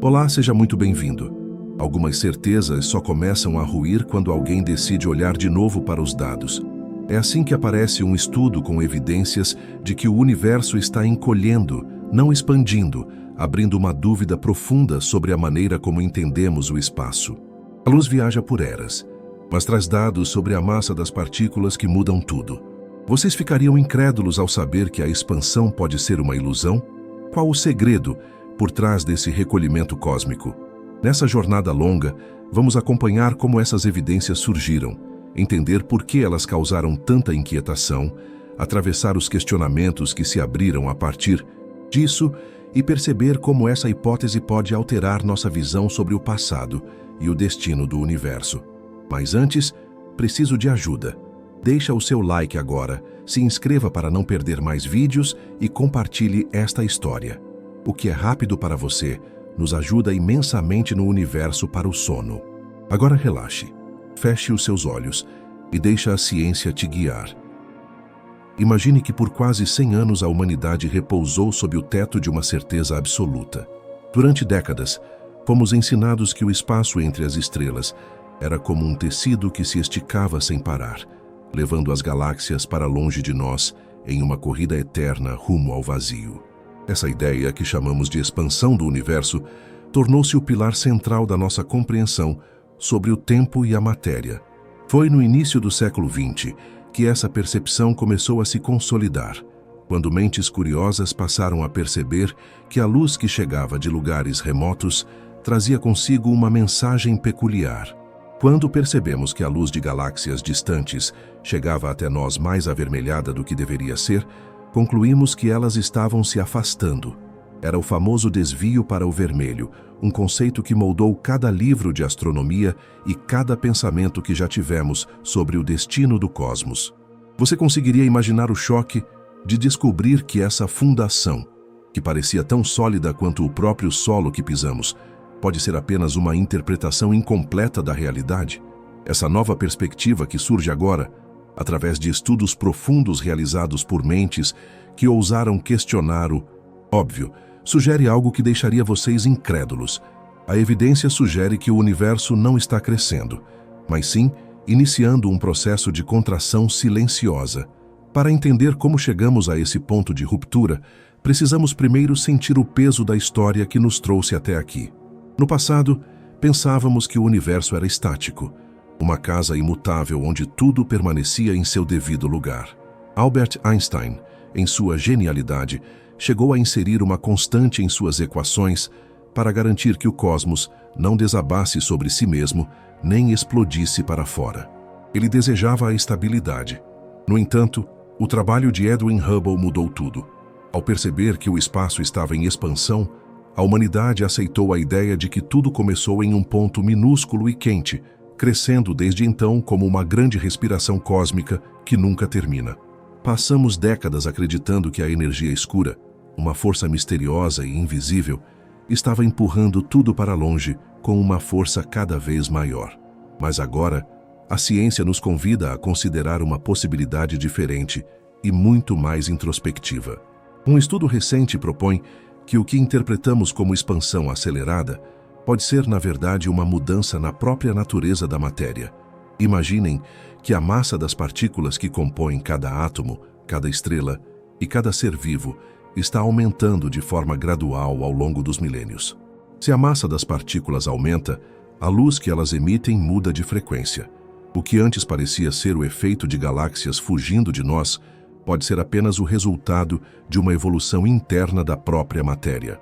Olá, seja muito bem-vindo. Algumas certezas só começam a ruir quando alguém decide olhar de novo para os dados. É assim que aparece um estudo com evidências de que o universo está encolhendo, não expandindo, abrindo uma dúvida profunda sobre a maneira como entendemos o espaço. A luz viaja por eras, mas traz dados sobre a massa das partículas que mudam tudo. Vocês ficariam incrédulos ao saber que a expansão pode ser uma ilusão? Qual o segredo por trás desse recolhimento cósmico? Nessa jornada longa, vamos acompanhar como essas evidências surgiram, entender por que elas causaram tanta inquietação, atravessar os questionamentos que se abriram a partir disso e perceber como essa hipótese pode alterar nossa visão sobre o passado e o destino do universo. Mas antes, preciso de ajuda. Deixa o seu like agora, se inscreva para não perder mais vídeos e compartilhe esta história. O que é rápido para você nos ajuda imensamente no universo para o sono. Agora relaxe, feche os seus olhos e deixe a ciência te guiar. Imagine que por quase 100 anos a humanidade repousou sob o teto de uma certeza absoluta. Durante décadas, fomos ensinados que o espaço entre as estrelas era como um tecido que se esticava sem parar, levando as galáxias para longe de nós em uma corrida eterna rumo ao vazio. Essa ideia, que chamamos de expansão do universo, tornou-se o pilar central da nossa compreensão sobre o tempo e a matéria. Foi no início do século XX que essa percepção começou a se consolidar, quando mentes curiosas passaram a perceber que a luz que chegava de lugares remotos trazia consigo uma mensagem peculiar. Quando percebemos que a luz de galáxias distantes chegava até nós mais avermelhada do que deveria ser, concluímos que elas estavam se afastando. Era o famoso desvio para o vermelho, um conceito que moldou cada livro de astronomia e cada pensamento que já tivemos sobre o destino do cosmos. Você conseguiria imaginar o choque de descobrir que essa fundação, que parecia tão sólida quanto o próprio solo que pisamos, pode ser apenas uma interpretação incompleta da realidade? Essa nova perspectiva que surge agora, através de estudos profundos realizados por mentes que ousaram questionar o óbvio, sugere algo que deixaria vocês incrédulos. A evidência sugere que o universo não está crescendo, mas sim iniciando um processo de contração silenciosa. Para entender como chegamos a esse ponto de ruptura, precisamos primeiro sentir o peso da história que nos trouxe até aqui. No passado, pensávamos que o universo era estático, uma casa imutável onde tudo permanecia em seu devido lugar. Albert Einstein, em sua genialidade, chegou a inserir uma constante em suas equações para garantir que o cosmos não desabasse sobre si mesmo nem explodisse para fora. Ele desejava a estabilidade. No entanto, o trabalho de Edwin Hubble mudou tudo. Ao perceber que o espaço estava em expansão, a humanidade aceitou a ideia de que tudo começou em um ponto minúsculo e quente, crescendo desde então como uma grande respiração cósmica que nunca termina. Passamos décadas acreditando que a energia escura, uma força misteriosa e invisível, estava empurrando tudo para longe com uma força cada vez maior. Mas agora, a ciência nos convida a considerar uma possibilidade diferente e muito mais introspectiva. Um estudo recente propõe que o que interpretamos como expansão acelerada pode ser, na verdade, uma mudança na própria natureza da matéria. Imaginem que a massa das partículas que compõem cada átomo, cada estrela e cada ser vivo está aumentando de forma gradual ao longo dos milênios. Se a massa das partículas aumenta, a luz que elas emitem muda de frequência. O que antes parecia ser o efeito de galáxias fugindo de nós pode ser apenas o resultado de uma evolução interna da própria matéria.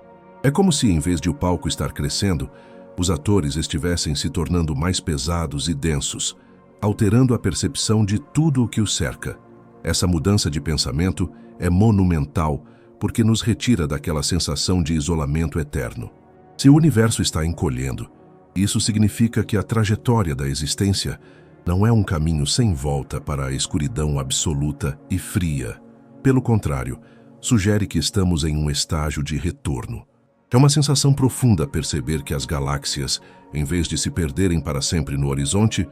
É como se, em vez de o palco estar crescendo, os atores estivessem se tornando mais pesados e densos, alterando a percepção de tudo o que os cerca. Essa mudança de pensamento é monumental porque nos retira daquela sensação de isolamento eterno. Se o universo está encolhendo, isso significa que a trajetória da existência não é um caminho sem volta para a escuridão absoluta e fria. Pelo contrário, sugere que estamos em um estágio de retorno. É uma sensação profunda perceber que as galáxias, em vez de se perderem para sempre no horizonte,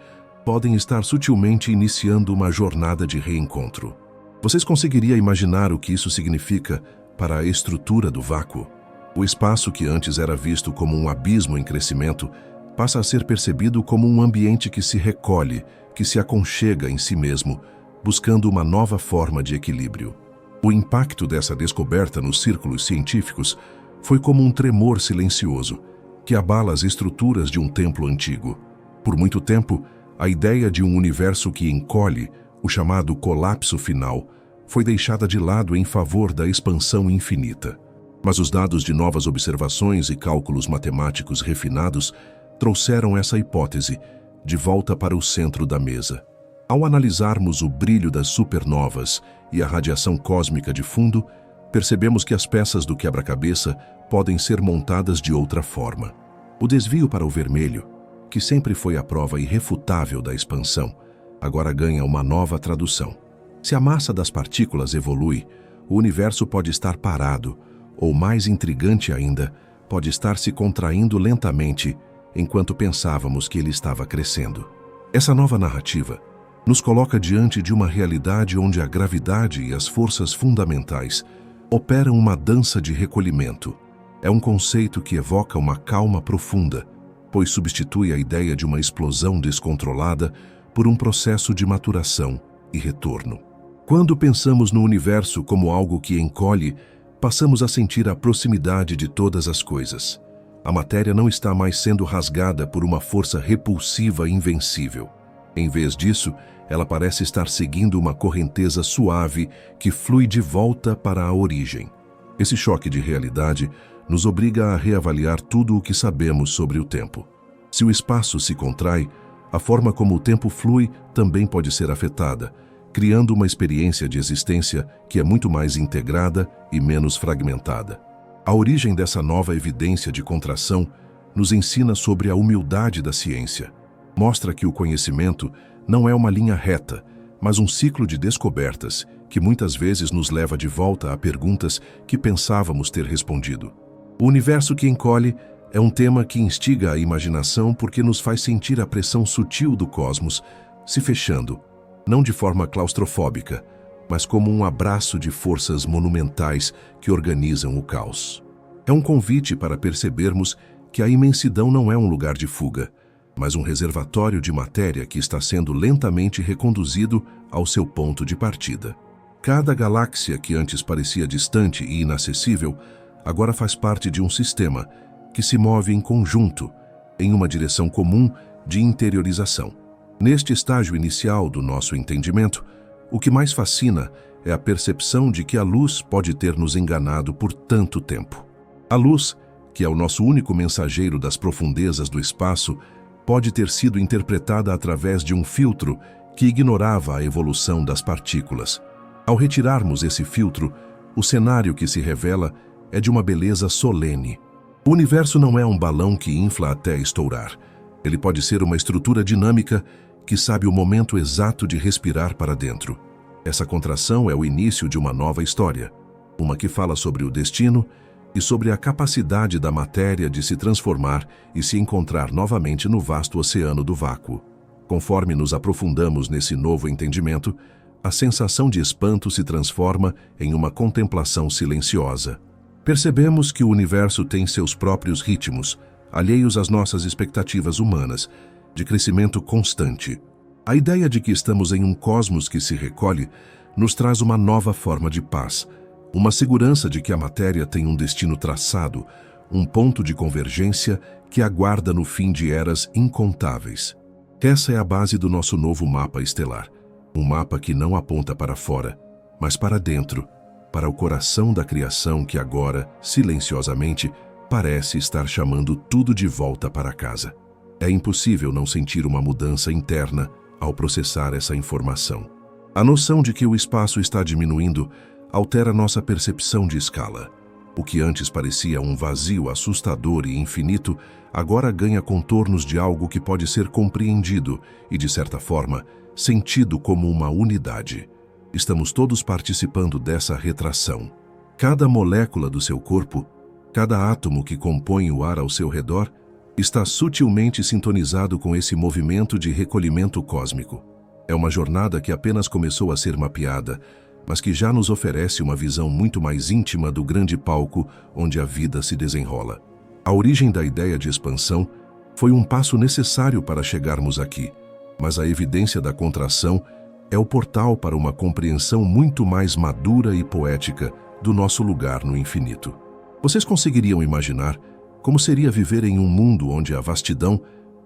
podem estar sutilmente iniciando uma jornada de reencontro. Vocês conseguiriam imaginar o que isso significa para a estrutura do vácuo? O espaço que antes era visto como um abismo em crescimento passa a ser percebido como um ambiente que se recolhe, que se aconchega em si mesmo, buscando uma nova forma de equilíbrio. O impacto dessa descoberta nos círculos científicos foi como um tremor silencioso, que abala as estruturas de um templo antigo. Por muito tempo, a ideia de um universo que encolhe, o chamado colapso final, foi deixada de lado em favor da expansão infinita. Mas os dados de novas observações e cálculos matemáticos refinados trouxeram essa hipótese de volta para o centro da mesa. Ao analisarmos o brilho das supernovas e a radiação cósmica de fundo, percebemos que as peças do quebra-cabeça podem ser montadas de outra forma. O desvio para o vermelho, que sempre foi a prova irrefutável da expansão, agora ganha uma nova tradução. Se a massa das partículas evolui, o universo pode estar parado, ou mais intrigante ainda, pode estar se contraindo lentamente enquanto pensávamos que ele estava crescendo. Essa nova narrativa nos coloca diante de uma realidade onde a gravidade e as forças fundamentais operam uma dança de recolhimento. É um conceito que evoca uma calma profunda, pois substitui a ideia de uma explosão descontrolada por um processo de maturação e retorno. Quando pensamos no universo como algo que encolhe, passamos a sentir a proximidade de todas as coisas. A matéria não está mais sendo rasgada por uma força repulsiva e invencível. Em vez disso, ela parece estar seguindo uma correnteza suave que flui de volta para a origem. Esse choque de realidade nos obriga a reavaliar tudo o que sabemos sobre o tempo. Se o espaço se contrai, a forma como o tempo flui também pode ser afetada, criando uma experiência de existência que é muito mais integrada e menos fragmentada. A origem dessa nova evidência de contração nos ensina sobre a humildade da ciência. Mostra que o conhecimento não é uma linha reta, mas um ciclo de descobertas que muitas vezes nos leva de volta a perguntas que pensávamos ter respondido. O universo que encolhe é um tema que instiga a imaginação porque nos faz sentir a pressão sutil do cosmos se fechando, não de forma claustrofóbica, mas como um abraço de forças monumentais que organizam o caos. É um convite para percebermos que a imensidão não é um lugar de fuga, mas um reservatório de matéria que está sendo lentamente reconduzido ao seu ponto de partida. Cada galáxia que antes parecia distante e inacessível, agora faz parte de um sistema que se move em conjunto, em uma direção comum de interiorização. Neste estágio inicial do nosso entendimento, o que mais fascina é a percepção de que a luz pode ter nos enganado por tanto tempo. A luz, que é o nosso único mensageiro das profundezas do espaço, pode ter sido interpretada através de um filtro que ignorava a evolução das partículas. Ao retirarmos esse filtro, o cenário que se revela é de uma beleza solene. O universo não é um balão que infla até estourar. Ele pode ser uma estrutura dinâmica que sabe o momento exato de respirar para dentro. Essa contração é o início de uma nova história, uma que fala sobre o destino e sobre a capacidade da matéria de se transformar e se encontrar novamente no vasto oceano do vácuo. Conforme nos aprofundamos nesse novo entendimento, a sensação de espanto se transforma em uma contemplação silenciosa. Percebemos que o universo tem seus próprios ritmos, alheios às nossas expectativas humanas, de crescimento constante. A ideia de que estamos em um cosmos que se recolhe nos traz uma nova forma de paz, uma segurança de que a matéria tem um destino traçado, um ponto de convergência que aguarda no fim de eras incontáveis. Essa é a base do nosso novo mapa estelar, um mapa que não aponta para fora, mas para dentro, para o coração da criação que agora, silenciosamente, parece estar chamando tudo de volta para casa. É impossível não sentir uma mudança interna ao processar essa informação. A noção de que o espaço está diminuindo altera nossa percepção de escala. O que antes parecia um vazio assustador e infinito, agora ganha contornos de algo que pode ser compreendido e, de certa forma, sentido como uma unidade. Estamos todos participando dessa retração. Cada molécula do seu corpo, cada átomo que compõe o ar ao seu redor, está sutilmente sintonizado com esse movimento de recolhimento cósmico. É uma jornada que apenas começou a ser mapeada, mas que já nos oferece uma visão muito mais íntima do grande palco onde a vida se desenrola. A origem da ideia de expansão foi um passo necessário para chegarmos aqui, mas a evidência da contração é o portal para uma compreensão muito mais madura e poética do nosso lugar no infinito. Vocês conseguiriam imaginar como seria viver em um mundo onde a vastidão,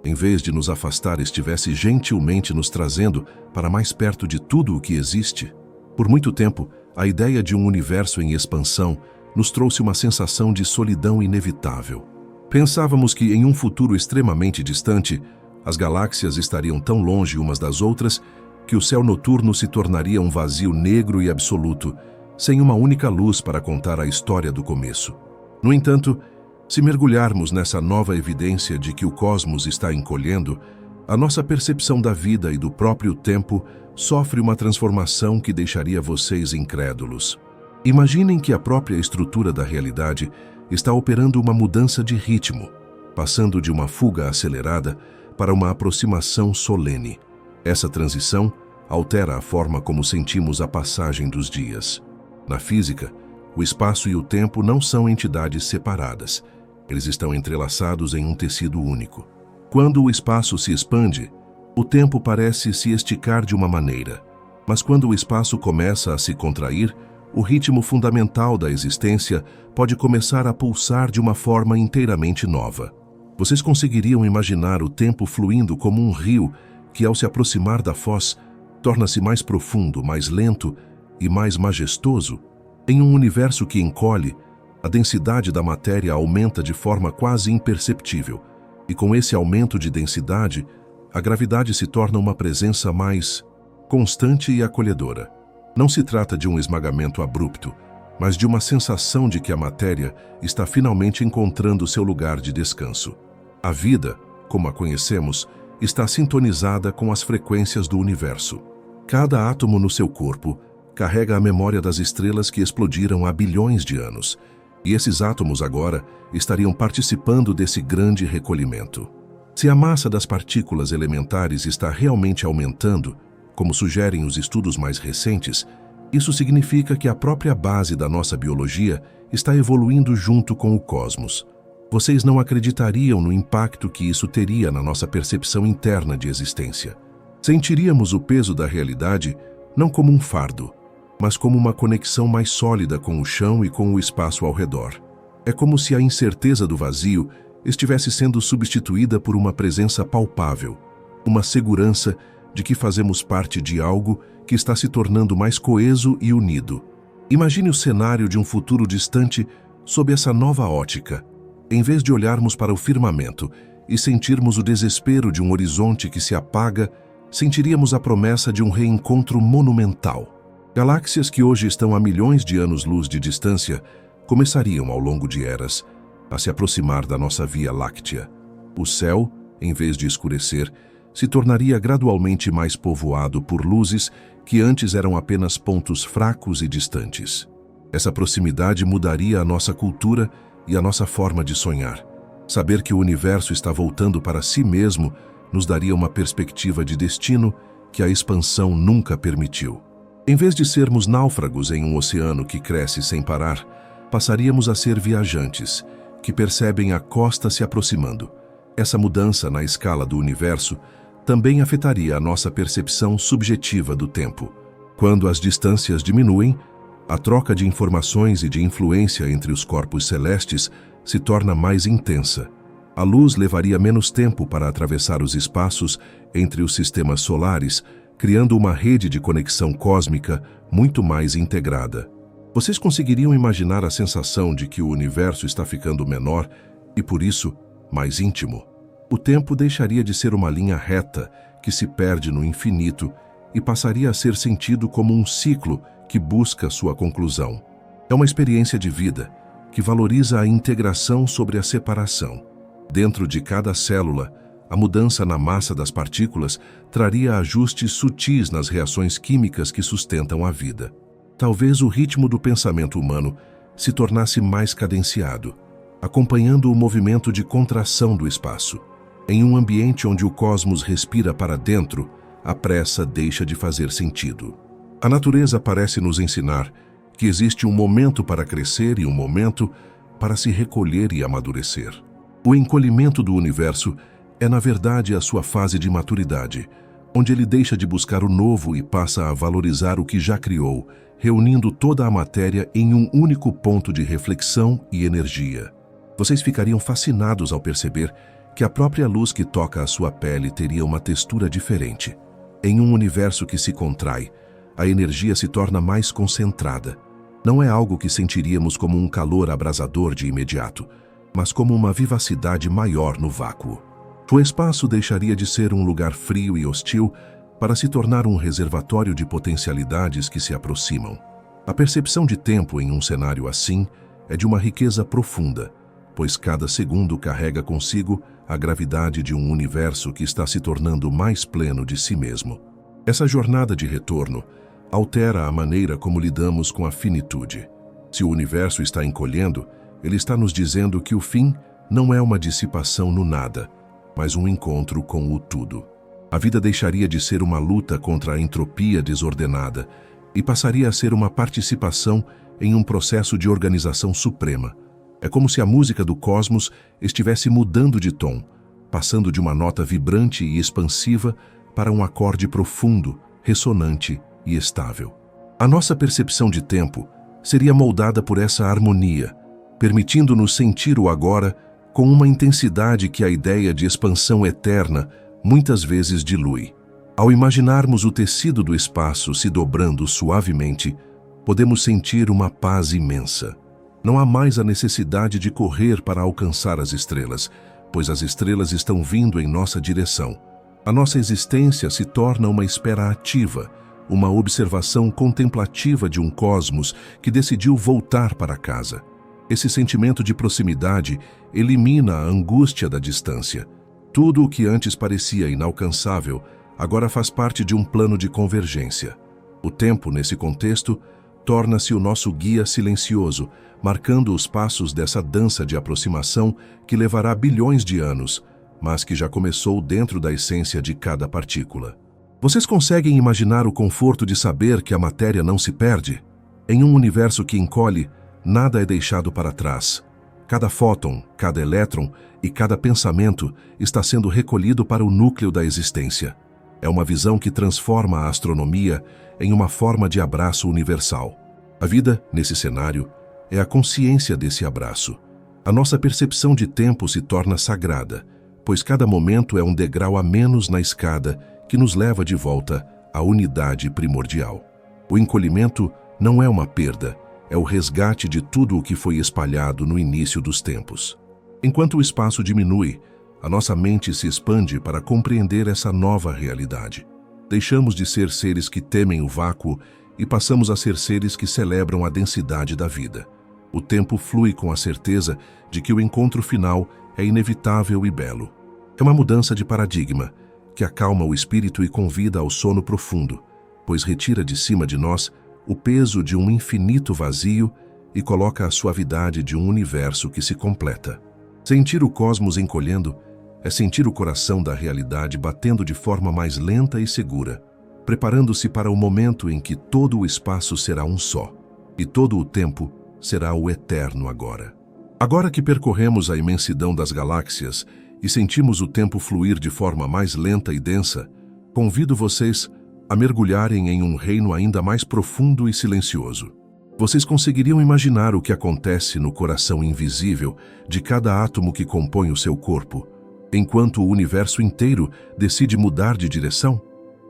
em vez de nos afastar, estivesse gentilmente nos trazendo para mais perto de tudo o que existe? Por muito tempo, a ideia de um universo em expansão nos trouxe uma sensação de solidão inevitável. Pensávamos que em um futuro extremamente distante, as galáxias estariam tão longe umas das outras que o céu noturno se tornaria um vazio negro e absoluto, sem uma única luz para contar a história do começo. No entanto, se mergulharmos nessa nova evidência de que o cosmos está encolhendo, a nossa percepção da vida e do próprio tempo sofre uma transformação que deixaria vocês incrédulos. Imaginem que a própria estrutura da realidade está operando uma mudança de ritmo, passando de uma fuga acelerada para uma aproximação solene. Essa transição altera a forma como sentimos a passagem dos dias. Na física, o espaço e o tempo não são entidades separadas. Eles estão entrelaçados em um tecido único. Quando o espaço se expande, o tempo parece se esticar de uma maneira, mas quando o espaço começa a se contrair, o ritmo fundamental da existência pode começar a pulsar de uma forma inteiramente nova. Vocês conseguiriam imaginar o tempo fluindo como um rio que, ao se aproximar da foz, torna-se mais profundo, mais lento e mais majestoso? Em um universo que encolhe, a densidade da matéria aumenta de forma quase imperceptível, e com esse aumento de densidade, a gravidade se torna uma presença mais constante e acolhedora. Não se trata de um esmagamento abrupto, mas de uma sensação de que a matéria está finalmente encontrando seu lugar de descanso. A vida, como a conhecemos, está sintonizada com as frequências do universo. Cada átomo no seu corpo carrega a memória das estrelas que explodiram há bilhões de anos, e esses átomos agora estariam participando desse grande recolhimento. Se a massa das partículas elementares está realmente aumentando, como sugerem os estudos mais recentes, isso significa que a própria base da nossa biologia está evoluindo junto com o cosmos. Vocês não acreditariam no impacto que isso teria na nossa percepção interna de existência. Sentiríamos o peso da realidade não como um fardo, mas como uma conexão mais sólida com o chão e com o espaço ao redor. É como se a incerteza do vazio estivesse sendo substituída por uma presença palpável, uma segurança de que fazemos parte de algo que está se tornando mais coeso e unido. Imagine o cenário de um futuro distante sob essa nova ótica. Em vez de olharmos para o firmamento e sentirmos o desespero de um horizonte que se apaga, sentiríamos a promessa de um reencontro monumental. Galáxias que hoje estão a milhões de anos-luz de distância começariam, ao longo de eras, a se aproximar da nossa Via Láctea. O céu, em vez de escurecer, se tornaria gradualmente mais povoado por luzes que antes eram apenas pontos fracos e distantes. Essa proximidade mudaria a nossa cultura e a nossa forma de sonhar. Saber que o universo está voltando para si mesmo nos daria uma perspectiva de destino que a expansão nunca permitiu. Em vez de sermos náufragos em um oceano que cresce sem parar, passaríamos a ser viajantes, que percebem a costa se aproximando. Essa mudança na escala do universo também afetaria a nossa percepção subjetiva do tempo. Quando as distâncias diminuem, a troca de informações e de influência entre os corpos celestes se torna mais intensa. A luz levaria menos tempo para atravessar os espaços entre os sistemas solares, criando uma rede de conexão cósmica muito mais integrada. Vocês conseguiriam imaginar a sensação de que o universo está ficando menor e, por isso, mais íntimo? O tempo deixaria de ser uma linha reta que se perde no infinito e passaria a ser sentido como um ciclo que busca sua conclusão. É uma experiência de vida que valoriza a integração sobre a separação. Dentro de cada célula, a mudança na massa das partículas traria ajustes sutis nas reações químicas que sustentam a vida. Talvez o ritmo do pensamento humano se tornasse mais cadenciado, acompanhando o movimento de contração do espaço. Em um ambiente onde o cosmos respira para dentro, a pressa deixa de fazer sentido. A natureza parece nos ensinar que existe um momento para crescer e um momento para se recolher e amadurecer. O encolhimento do universo é, na verdade, a sua fase de maturidade, onde ele deixa de buscar o novo e passa a valorizar o que já criou, reunindo toda a matéria em um único ponto de reflexão e energia. Vocês ficariam fascinados ao perceber que a própria luz que toca a sua pele teria uma textura diferente. Em um universo que se contrai, a energia se torna mais concentrada. Não é algo que sentiríamos como um calor abrasador de imediato, mas como uma vivacidade maior no vácuo. O espaço deixaria de ser um lugar frio e hostil para se tornar um reservatório de potencialidades que se aproximam. A percepção de tempo em um cenário assim é de uma riqueza profunda, pois cada segundo carrega consigo a gravidade de um universo que está se tornando mais pleno de si mesmo. Essa jornada de retorno altera a maneira como lidamos com a finitude. Se o universo está encolhendo, ele está nos dizendo que o fim não é uma dissipação no nada, mas um encontro com o tudo. A vida deixaria de ser uma luta contra a entropia desordenada e passaria a ser uma participação em um processo de organização suprema. É como se a música do cosmos estivesse mudando de tom, passando de uma nota vibrante e expansiva para um acorde profundo, ressonante e estável. A nossa percepção de tempo seria moldada por essa harmonia, permitindo-nos sentir o agora com uma intensidade que a ideia de expansão eterna muitas vezes dilui. Ao imaginarmos o tecido do espaço se dobrando suavemente, podemos sentir uma paz imensa. Não há mais a necessidade de correr para alcançar as estrelas, pois as estrelas estão vindo em nossa direção. A nossa existência se torna uma espera ativa, uma observação contemplativa de um cosmos que decidiu voltar para casa. Esse sentimento de proximidade elimina a angústia da distância. Tudo o que antes parecia inalcançável agora faz parte de um plano de convergência. O tempo, nesse contexto, torna-se o nosso guia silencioso, marcando os passos dessa dança de aproximação que levará bilhões de anos, mas que já começou dentro da essência de cada partícula. Vocês conseguem imaginar o conforto de saber que a matéria não se perde? Em um universo que encolhe, nada é deixado para trás. Cada fóton, cada elétron e cada pensamento está sendo recolhido para o núcleo da existência. É uma visão que transforma a astronomia em uma forma de abraço universal. A vida, nesse cenário, é a consciência desse abraço. A nossa percepção de tempo se torna sagrada, pois cada momento é um degrau a menos na escada que nos leva de volta à unidade primordial. O encolhimento não é uma perda, é o resgate de tudo o que foi espalhado no início dos tempos. Enquanto o espaço diminui, a nossa mente se expande para compreender essa nova realidade. Deixamos de ser seres que temem o vácuo e passamos a ser seres que celebram a densidade da vida. O tempo flui com a certeza de que o encontro final é inevitável e belo. É uma mudança de paradigma que acalma o espírito e convida ao sono profundo, pois retira de cima de nós o peso de um infinito vazio e coloca a suavidade de um universo que se completa. Sentir o cosmos encolhendo é sentir o coração da realidade batendo de forma mais lenta e segura, preparando-se para o momento em que todo o espaço será um só, e todo o tempo será o eterno agora. Agora que percorremos a imensidão das galáxias e sentimos o tempo fluir de forma mais lenta e densa, convido vocês a mergulharem em um reino ainda mais profundo e silencioso. Vocês conseguiriam imaginar o que acontece no coração invisível de cada átomo que compõe o seu corpo, enquanto o universo inteiro decide mudar de direção?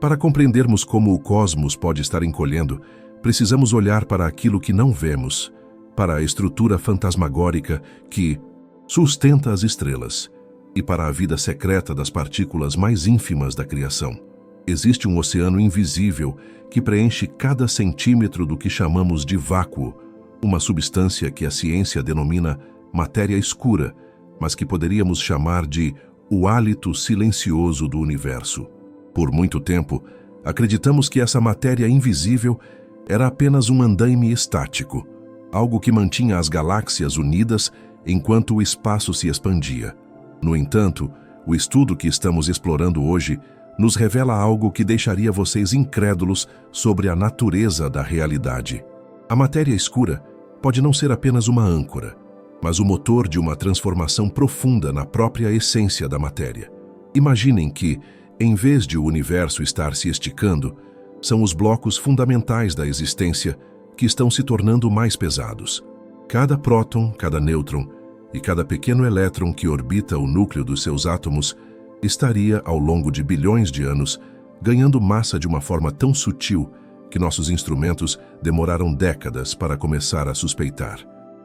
Para compreendermos como o cosmos pode estar encolhendo, precisamos olhar para aquilo que não vemos, para a estrutura fantasmagórica que sustenta as estrelas e para a vida secreta das partículas mais ínfimas da criação. Existe um oceano invisível que preenche cada centímetro do que chamamos de vácuo, uma substância que a ciência denomina matéria escura, mas que poderíamos chamar de o hálito silencioso do universo. Por muito tempo, acreditamos que essa matéria invisível era apenas um andaime estático, algo que mantinha as galáxias unidas enquanto o espaço se expandia. No entanto, o estudo que estamos explorando hoje nos revela algo que deixaria vocês incrédulos sobre a natureza da realidade. A matéria escura pode não ser apenas uma âncora, mas o motor de uma transformação profunda na própria essência da matéria. Imaginem que, em vez de o universo estar se esticando, são os blocos fundamentais da existência que estão se tornando mais pesados. Cada próton, cada nêutron e cada pequeno elétron que orbita o núcleo dos seus átomos estaria, ao longo de bilhões de anos, ganhando massa de uma forma tão sutil que nossos instrumentos demoraram décadas para começar a suspeitar.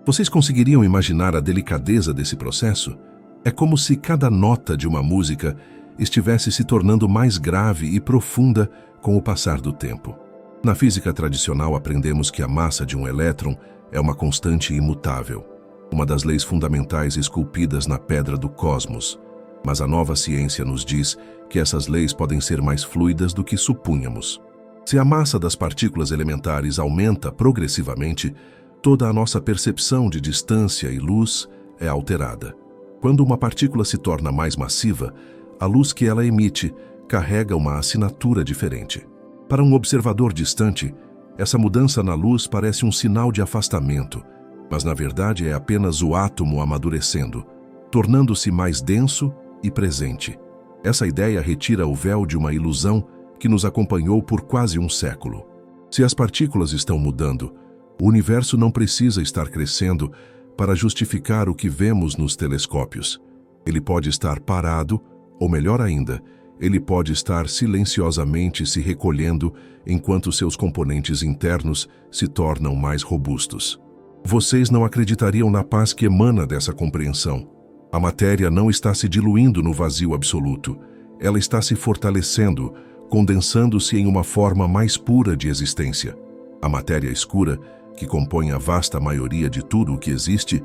Vocês conseguiriam imaginar a delicadeza desse processo? É como se cada nota de uma música estivesse se tornando mais grave e profunda com o passar do tempo. Na física tradicional aprendemos que a massa de um elétron é uma constante imutável, uma das leis fundamentais esculpidas na pedra do cosmos. Mas a nova ciência nos diz que essas leis podem ser mais fluidas do que supunhamos. Se a massa das partículas elementares aumenta progressivamente, toda a nossa percepção de distância e luz é alterada. Quando uma partícula se torna mais massiva, a luz que ela emite carrega uma assinatura diferente. Para um observador distante, essa mudança na luz parece um sinal de afastamento, mas na verdade é apenas o átomo amadurecendo, tornando-se mais denso e presente. Essa ideia retira o véu de uma ilusão que nos acompanhou por quase um século. Se as partículas estão mudando, o universo não precisa estar crescendo para justificar o que vemos nos telescópios. Ele pode estar parado, ou melhor ainda, ele pode estar silenciosamente se recolhendo enquanto seus componentes internos se tornam mais robustos. Vocês não acreditariam na paz que emana dessa compreensão. A matéria não está se diluindo no vazio absoluto. Ela está se fortalecendo, condensando-se em uma forma mais pura de existência. A matéria escura, que compõe a vasta maioria de tudo o que existe,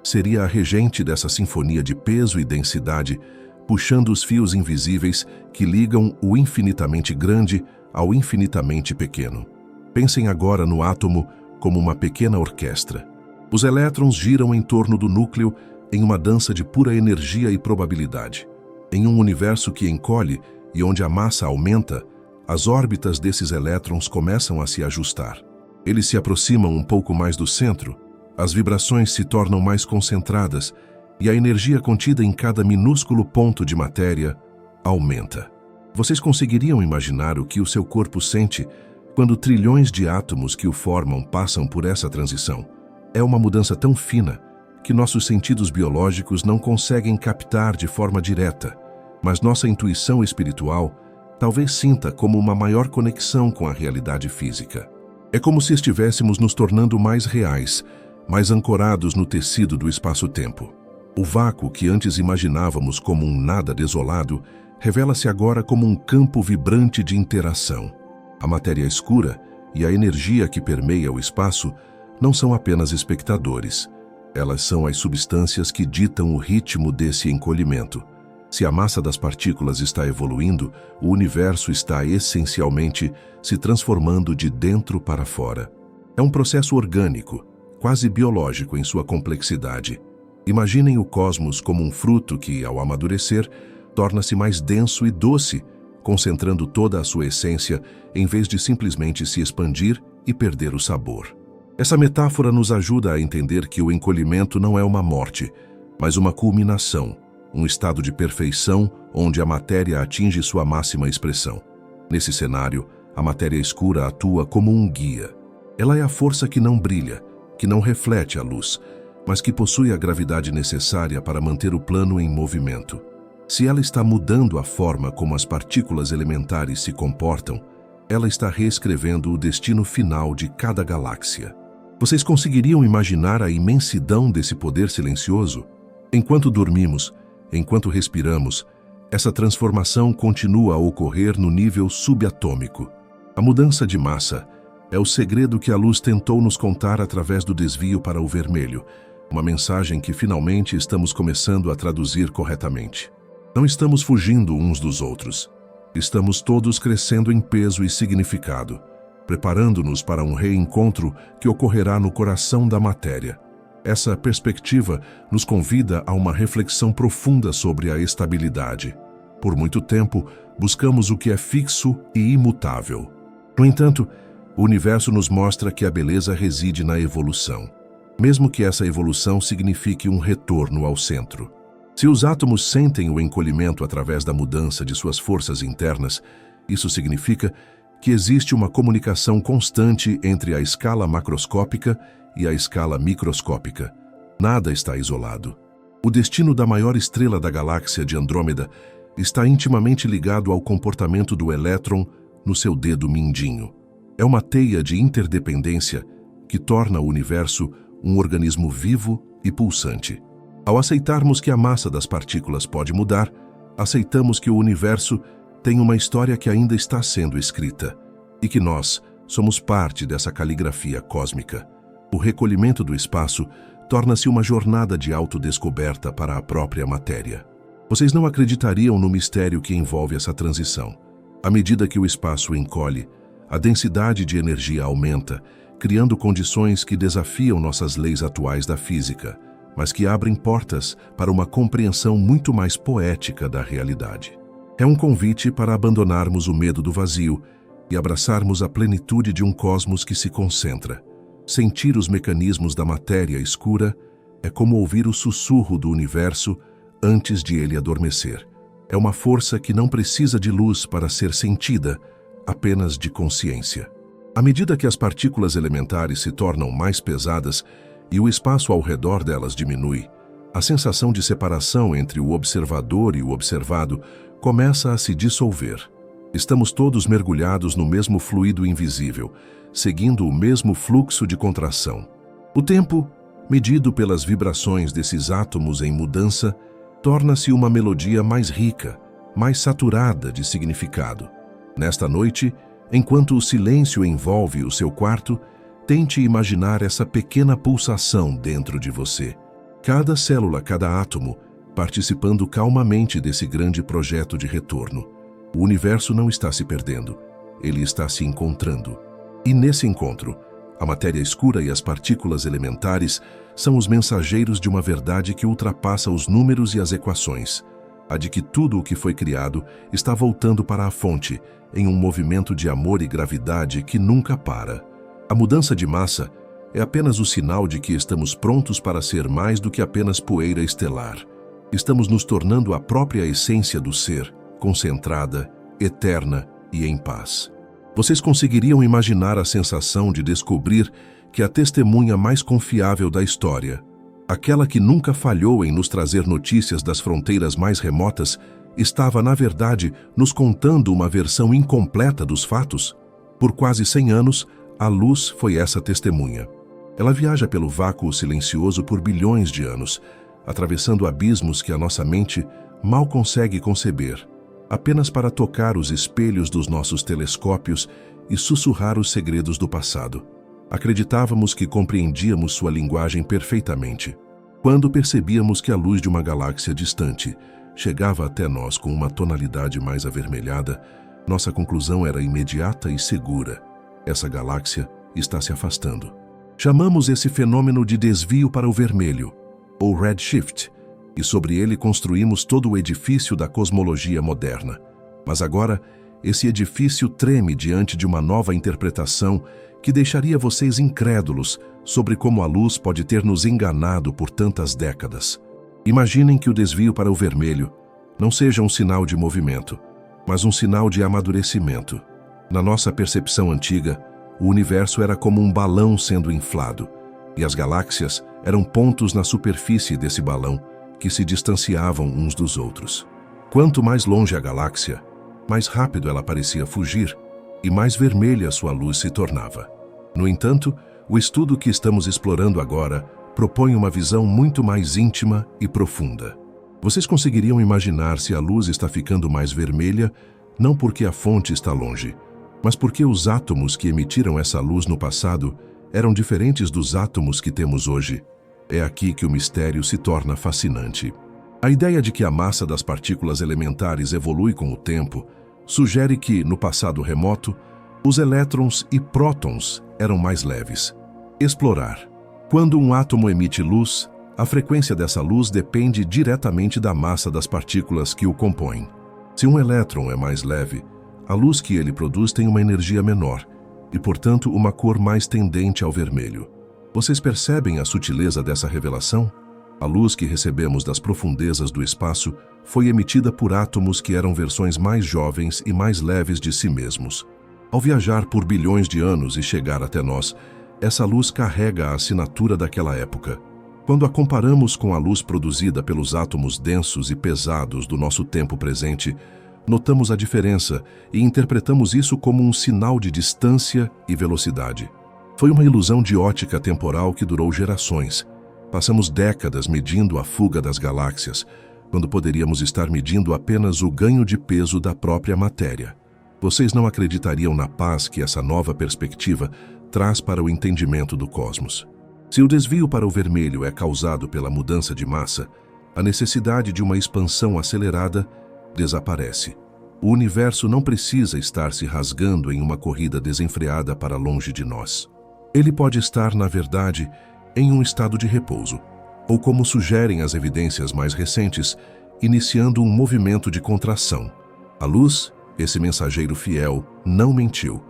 seria a regente dessa sinfonia de peso e densidade, puxando os fios invisíveis que ligam o infinitamente grande ao infinitamente pequeno. Pensem agora no átomo como uma pequena orquestra. Os elétrons giram em torno do núcleo em uma dança de pura energia e probabilidade. Em um universo que encolhe e onde a massa aumenta, as órbitas desses elétrons começam a se ajustar. Eles se aproximam um pouco mais do centro, as vibrações se tornam mais concentradas e a energia contida em cada minúsculo ponto de matéria aumenta. Vocês conseguiriam imaginar o que o seu corpo sente quando trilhões de átomos que o formam passam por essa transição? É uma mudança tão fina que nossos sentidos biológicos não conseguem captar de forma direta, mas nossa intuição espiritual talvez sinta como uma maior conexão com a realidade física. É como se estivéssemos nos tornando mais reais, mais ancorados no tecido do espaço-tempo. O vácuo que antes imaginávamos como um nada desolado revela-se agora como um campo vibrante de interação. A matéria escura e a energia que permeia o espaço não são apenas espectadores. Elas são as substâncias que ditam o ritmo desse encolhimento. Se a massa das partículas está evoluindo, o universo está essencialmente se transformando de dentro para fora. É um processo orgânico, quase biológico em sua complexidade. Imaginem o cosmos como um fruto que, ao amadurecer, torna-se mais denso e doce, concentrando toda a sua essência em vez de simplesmente se expandir e perder o sabor. Essa metáfora nos ajuda a entender que o encolhimento não é uma morte, mas uma culminação, um estado de perfeição onde a matéria atinge sua máxima expressão. Nesse cenário, a matéria escura atua como um guia. Ela é a força que não brilha, que não reflete a luz, mas que possui a gravidade necessária para manter o plano em movimento. Se ela está mudando a forma como as partículas elementares se comportam, ela está reescrevendo o destino final de cada galáxia. Vocês conseguiriam imaginar a imensidão desse poder silencioso? Enquanto dormimos, enquanto respiramos, essa transformação continua a ocorrer no nível subatômico. A mudança de massa é o segredo que a luz tentou nos contar através do desvio para o vermelho, uma mensagem que finalmente estamos começando a traduzir corretamente. Não estamos fugindo uns dos outros. Estamos todos crescendo em peso e significado, preparando-nos para um reencontro que ocorrerá no coração da matéria. Essa perspectiva nos convida a uma reflexão profunda sobre a estabilidade. Por muito tempo, buscamos o que é fixo e imutável. No entanto, o universo nos mostra que a beleza reside na evolução, mesmo que essa evolução signifique um retorno ao centro. Se os átomos sentem o encolhimento através da mudança de suas forças internas, isso significa que existe uma comunicação constante entre a escala macroscópica e a escala microscópica. Nada está isolado. O destino da maior estrela da galáxia de Andrômeda está intimamente ligado ao comportamento do elétron no seu dedo mindinho. É uma teia de interdependência que torna o universo um organismo vivo e pulsante. Ao aceitarmos que a massa das partículas pode mudar, aceitamos que o universo tem uma história que ainda está sendo escrita e que nós somos parte dessa caligrafia cósmica. O recolhimento do espaço torna-se uma jornada de autodescoberta para a própria matéria. Vocês não acreditariam no mistério que envolve essa transição. À medida que o espaço encolhe, a densidade de energia aumenta, criando condições que desafiam nossas leis atuais da física, mas que abrem portas para uma compreensão muito mais poética da realidade. É um convite para abandonarmos o medo do vazio e abraçarmos a plenitude de um cosmos que se concentra. Sentir os mecanismos da matéria escura é como ouvir o sussurro do universo antes de ele adormecer. É uma força que não precisa de luz para ser sentida, apenas de consciência. À medida que as partículas elementares se tornam mais pesadas e o espaço ao redor delas diminui, a sensação de separação entre o observador e o observado começa a se dissolver. Estamos todos mergulhados no mesmo fluido invisível, seguindo o mesmo fluxo de contração. O tempo, medido pelas vibrações desses átomos em mudança, torna-se uma melodia mais rica, mais saturada de significado. Nesta noite, enquanto o silêncio envolve o seu quarto, tente imaginar essa pequena pulsação dentro de você. Cada célula, cada átomo, participando calmamente desse grande projeto de retorno. O universo não está se perdendo, ele está se encontrando. E nesse encontro, a matéria escura e as partículas elementares são os mensageiros de uma verdade que ultrapassa os números e as equações, a de que tudo o que foi criado está voltando para a fonte, em um movimento de amor e gravidade que nunca para. A mudança de massa é apenas o sinal de que estamos prontos para ser mais do que apenas poeira estelar. Estamos nos tornando a própria essência do ser, concentrada, eterna e em paz. Vocês conseguiriam imaginar a sensação de descobrir que a testemunha mais confiável da história, aquela que nunca falhou em nos trazer notícias das fronteiras mais remotas, estava, na verdade, nos contando uma versão incompleta dos fatos? Por quase 100 anos, a luz foi essa testemunha. Ela viaja pelo vácuo silencioso por bilhões de anos, atravessando abismos que a nossa mente mal consegue conceber, apenas para tocar os espelhos dos nossos telescópios e sussurrar os segredos do passado. Acreditávamos que compreendíamos sua linguagem perfeitamente. Quando percebíamos que a luz de uma galáxia distante chegava até nós com uma tonalidade mais avermelhada, nossa conclusão era imediata e segura. Essa galáxia está se afastando. Chamamos esse fenômeno de desvio para o vermelho, ou redshift, e sobre ele construímos todo o edifício da cosmologia moderna. Mas agora, esse edifício treme diante de uma nova interpretação que deixaria vocês incrédulos sobre como a luz pode ter nos enganado por tantas décadas. Imaginem que o desvio para o vermelho não seja um sinal de movimento, mas um sinal de amadurecimento. Na nossa percepção antiga, o universo era como um balão sendo inflado, e as galáxias eram pontos na superfície desse balão que se distanciavam uns dos outros. Quanto mais longe a galáxia, mais rápido ela parecia fugir e mais vermelha sua luz se tornava. No entanto, o estudo que estamos explorando agora propõe uma visão muito mais íntima e profunda. Vocês conseguiriam imaginar se a luz está ficando mais vermelha, não porque a fonte está longe, mas porque os átomos que emitiram essa luz no passado eram diferentes dos átomos que temos hoje. É aqui que o mistério se torna fascinante. A ideia de que a massa das partículas elementares evolui com o tempo sugere que, no passado remoto, os elétrons e prótons eram mais leves. Explorar. Quando um átomo emite luz, a frequência dessa luz depende diretamente da massa das partículas que o compõem. Se um elétron é mais leve, a luz que ele produz tem uma energia menor e, portanto, uma cor mais tendente ao vermelho. Vocês percebem a sutileza dessa revelação? A luz que recebemos das profundezas do espaço foi emitida por átomos que eram versões mais jovens e mais leves de si mesmos. Ao viajar por bilhões de anos e chegar até nós, essa luz carrega a assinatura daquela época. Quando a comparamos com a luz produzida pelos átomos densos e pesados do nosso tempo presente, notamos a diferença e interpretamos isso como um sinal de distância e velocidade. Foi uma ilusão de ótica temporal que durou gerações. Passamos décadas medindo a fuga das galáxias, quando poderíamos estar medindo apenas o ganho de peso da própria matéria. Vocês não acreditariam na paz que essa nova perspectiva traz para o entendimento do cosmos. Se o desvio para o vermelho é causado pela mudança de massa, a necessidade de uma expansão acelerada desaparece. O universo não precisa estar se rasgando em uma corrida desenfreada para longe de nós. Ele pode estar, na verdade, em um estado de repouso, ou como sugerem as evidências mais recentes, iniciando um movimento de contração. A luz, esse mensageiro fiel, não mentiu.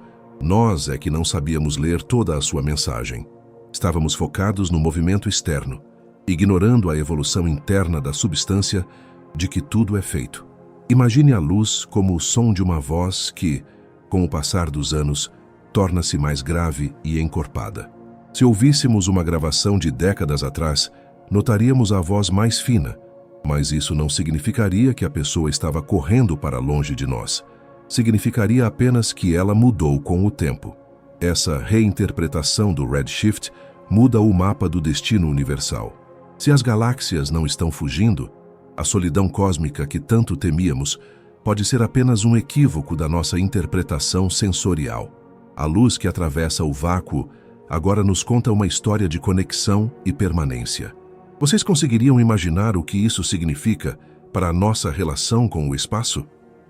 Nós é que não sabíamos ler toda a sua mensagem. Estávamos focados no movimento externo, ignorando a evolução interna da substância de que tudo é feito. Imagine a luz como o som de uma voz que, com o passar dos anos, torna-se mais grave e encorpada. Se ouvíssemos uma gravação de décadas atrás, notaríamos a voz mais fina, mas isso não significaria que a pessoa estava correndo para longe de nós. Significaria apenas que ela mudou com o tempo. Essa reinterpretação do redshift muda o mapa do destino universal. Se as galáxias não estão fugindo, a solidão cósmica que tanto temíamos pode ser apenas um equívoco da nossa interpretação sensorial. A luz que atravessa o vácuo agora nos conta uma história de conexão e permanência. Vocês conseguiriam imaginar o que isso significa para a nossa relação com o espaço?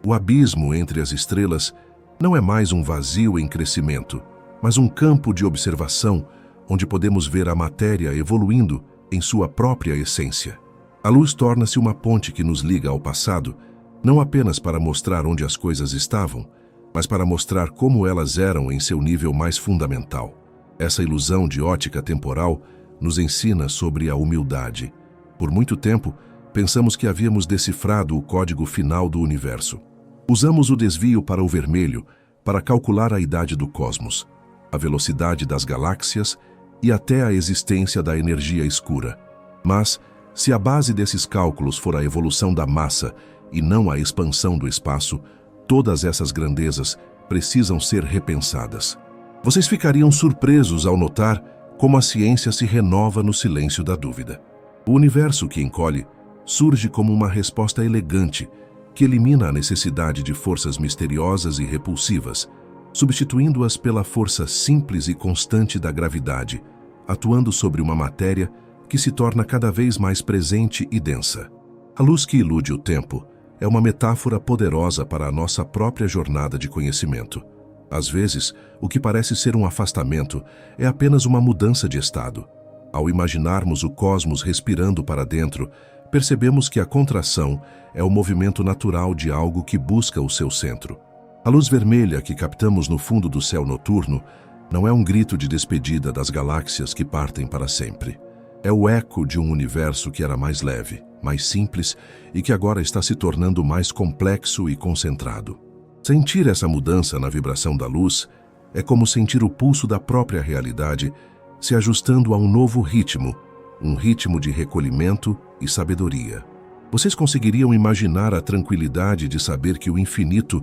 O abismo entre as estrelas não é mais um vazio em crescimento, mas um campo de observação onde podemos ver a matéria evoluindo em sua própria essência. A luz torna-se uma ponte que nos liga ao passado, não apenas para mostrar onde as coisas estavam, mas para mostrar como elas eram em seu nível mais fundamental. Essa ilusão de ótica temporal nos ensina sobre a humildade. Por muito tempo, pensamos que havíamos decifrado o código final do universo. Usamos o desvio para o vermelho para calcular a idade do cosmos, a velocidade das galáxias e até a existência da energia escura. Mas, se a base desses cálculos for a evolução da massa e não a expansão do espaço, todas essas grandezas precisam ser repensadas. Vocês ficariam surpresos ao notar como a ciência se renova no silêncio da dúvida. O universo que encolhe surge como uma resposta elegante que elimina a necessidade de forças misteriosas e repulsivas, substituindo-as pela força simples e constante da gravidade, atuando sobre uma matéria que se torna cada vez mais presente e densa. A luz que ilude o tempo é uma metáfora poderosa para a nossa própria jornada de conhecimento. Às vezes, o que parece ser um afastamento é apenas uma mudança de estado. Ao imaginarmos o cosmos respirando para dentro, percebemos que a contração é o movimento natural de algo que busca o seu centro. A luz vermelha que captamos no fundo do céu noturno não é um grito de despedida das galáxias que partem para sempre. É o eco de um universo que era mais leve, mais simples e que agora está se tornando mais complexo e concentrado. Sentir essa mudança na vibração da luz é como sentir o pulso da própria realidade se ajustando a um novo ritmo, um ritmo de recolhimento e sabedoria. Vocês conseguiriam imaginar a tranquilidade de saber que o infinito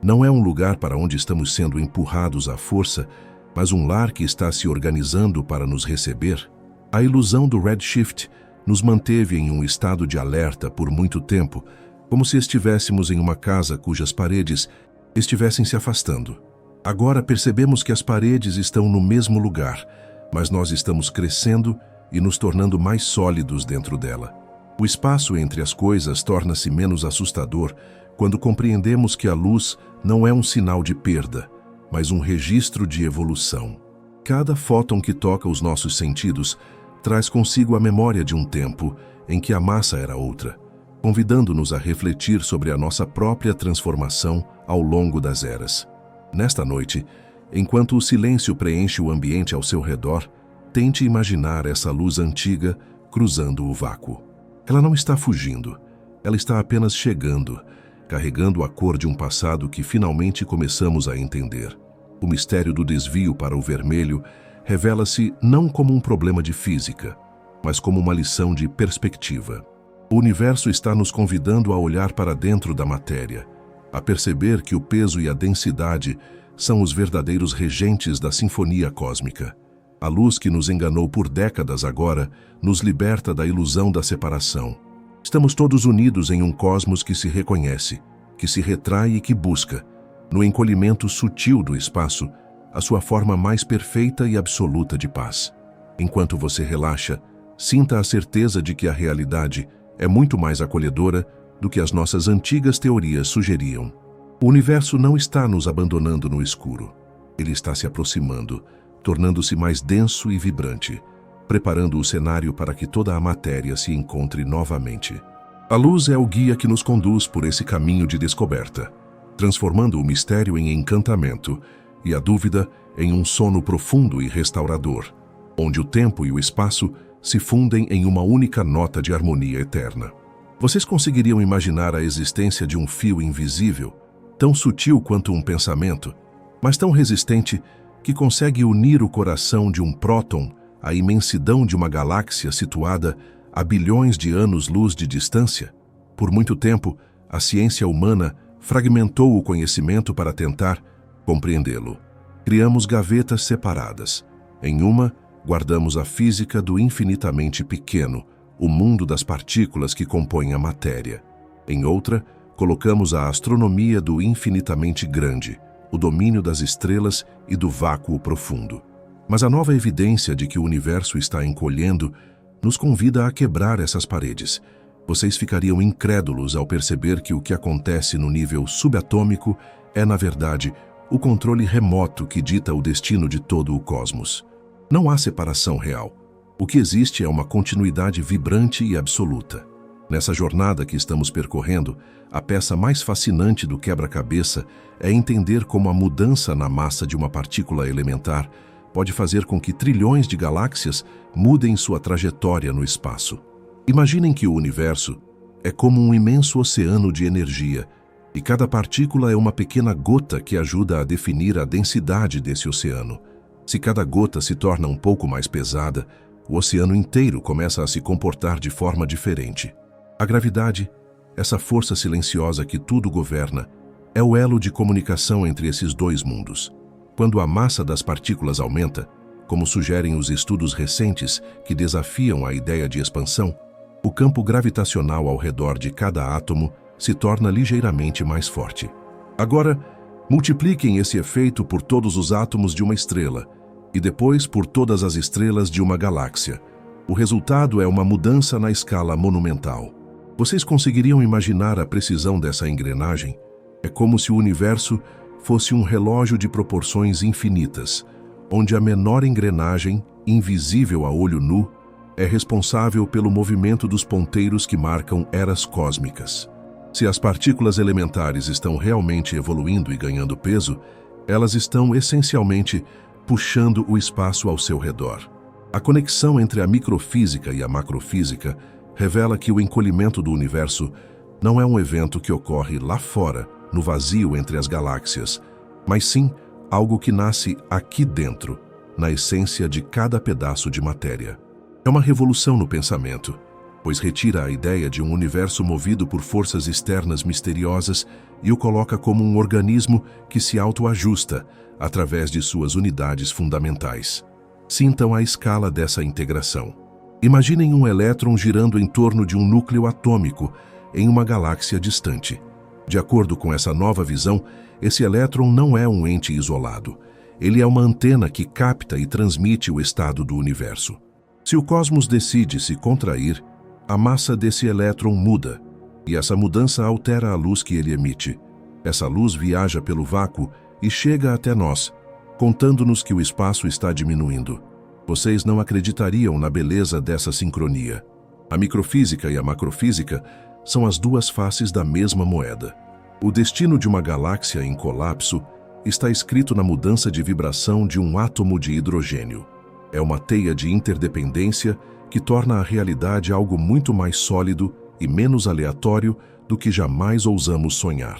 não é um lugar para onde estamos sendo empurrados à força, mas um lar que está se organizando para nos receber? A ilusão do redshift nos manteve em um estado de alerta por muito tempo, como se estivéssemos em uma casa cujas paredes estivessem se afastando. Agora percebemos que as paredes estão no mesmo lugar, mas nós estamos crescendo e nos tornando mais sólidos dentro dela. O espaço entre as coisas torna-se menos assustador quando compreendemos que a luz não é um sinal de perda, mas um registro de evolução. Cada fóton que toca os nossos sentidos traz consigo a memória de um tempo em que a massa era outra, convidando-nos a refletir sobre a nossa própria transformação ao longo das eras. Nesta noite, enquanto o silêncio preenche o ambiente ao seu redor, tente imaginar essa luz antiga cruzando o vácuo. Ela não está fugindo, ela está apenas chegando, carregando a cor de um passado que finalmente começamos a entender. O mistério do desvio para o vermelho revela-se não como um problema de física, mas como uma lição de perspectiva. O universo está nos convidando a olhar para dentro da matéria, a perceber que o peso e a densidade são os verdadeiros regentes da sinfonia cósmica. A luz que nos enganou por décadas agora nos liberta da ilusão da separação. Estamos todos unidos em um cosmos que se reconhece, que se retrai e que busca, no encolhimento sutil do espaço, a sua forma mais perfeita e absoluta de paz. Enquanto você relaxa, sinta a certeza de que a realidade é muito mais acolhedora do que as nossas antigas teorias sugeriam. O universo não está nos abandonando no escuro. Ele está se aproximando, tornando-se mais denso e vibrante, preparando o cenário para que toda a matéria se encontre novamente. A luz é o guia que nos conduz por esse caminho de descoberta, transformando o mistério em encantamento e a dúvida em um sono profundo e restaurador, onde o tempo e o espaço se fundem em uma única nota de harmonia eterna. Vocês conseguiriam imaginar a existência de um fio invisível, tão sutil quanto um pensamento, mas tão resistente que consegue unir o coração de um próton à imensidão de uma galáxia situada a bilhões de anos-luz de distância? Por muito tempo, a ciência humana fragmentou o conhecimento para tentar compreendê-lo. Criamos gavetas separadas. Em uma, guardamos a física do infinitamente pequeno, o mundo das partículas que compõem a matéria. Em outra, colocamos a astronomia do infinitamente grande, o domínio das estrelas e do vácuo profundo. Mas a nova evidência de que o universo está encolhendo nos convida a quebrar essas paredes. Vocês ficariam incrédulos ao perceber que o que acontece no nível subatômico é, na verdade, o controle remoto que dita o destino de todo o cosmos. Não há separação real. O que existe é uma continuidade vibrante e absoluta. Nessa jornada que estamos percorrendo, a peça mais fascinante do quebra-cabeça é entender como a mudança na massa de uma partícula elementar pode fazer com que trilhões de galáxias mudem sua trajetória no espaço. Imaginem que o universo é como um imenso oceano de energia, e cada partícula é uma pequena gota que ajuda a definir a densidade desse oceano. Se cada gota se torna um pouco mais pesada, o oceano inteiro começa a se comportar de forma diferente. A gravidade, essa força silenciosa que tudo governa, é o elo de comunicação entre esses dois mundos. Quando a massa das partículas aumenta, como sugerem os estudos recentes que desafiam a ideia de expansão, o campo gravitacional ao redor de cada átomo se torna ligeiramente mais forte. Agora, multipliquem esse efeito por todos os átomos de uma estrela e depois por todas as estrelas de uma galáxia. O resultado é uma mudança na escala monumental. Vocês conseguiriam imaginar a precisão dessa engrenagem? É como se o universo fosse um relógio de proporções infinitas, onde a menor engrenagem, invisível a olho nu, é responsável pelo movimento dos ponteiros que marcam eras cósmicas. Se as partículas elementares estão realmente evoluindo e ganhando peso, elas estão essencialmente puxando o espaço ao seu redor. A conexão entre a microfísica e a macrofísica revela que o encolhimento do universo não é um evento que ocorre lá fora, no vazio entre as galáxias, mas sim algo que nasce aqui dentro, na essência de cada pedaço de matéria. É uma revolução no pensamento, pois retira a ideia de um universo movido por forças externas misteriosas e o coloca como um organismo que se autoajusta através de suas unidades fundamentais. Sintam a escala dessa integração. Imaginem um elétron girando em torno de um núcleo atômico em uma galáxia distante. De acordo com essa nova visão, esse elétron não é um ente isolado. Ele é uma antena que capta e transmite o estado do universo. Se o cosmos decide se contrair, a massa desse elétron muda, e essa mudança altera a luz que ele emite. Essa luz viaja pelo vácuo e chega até nós, contando-nos que o espaço está diminuindo. Vocês não acreditariam na beleza dessa sincronia. A microfísica e a macrofísica são as duas faces da mesma moeda. O destino de uma galáxia em colapso está escrito na mudança de vibração de um átomo de hidrogênio. É uma teia de interdependência que torna a realidade algo muito mais sólido e menos aleatório do que jamais ousamos sonhar.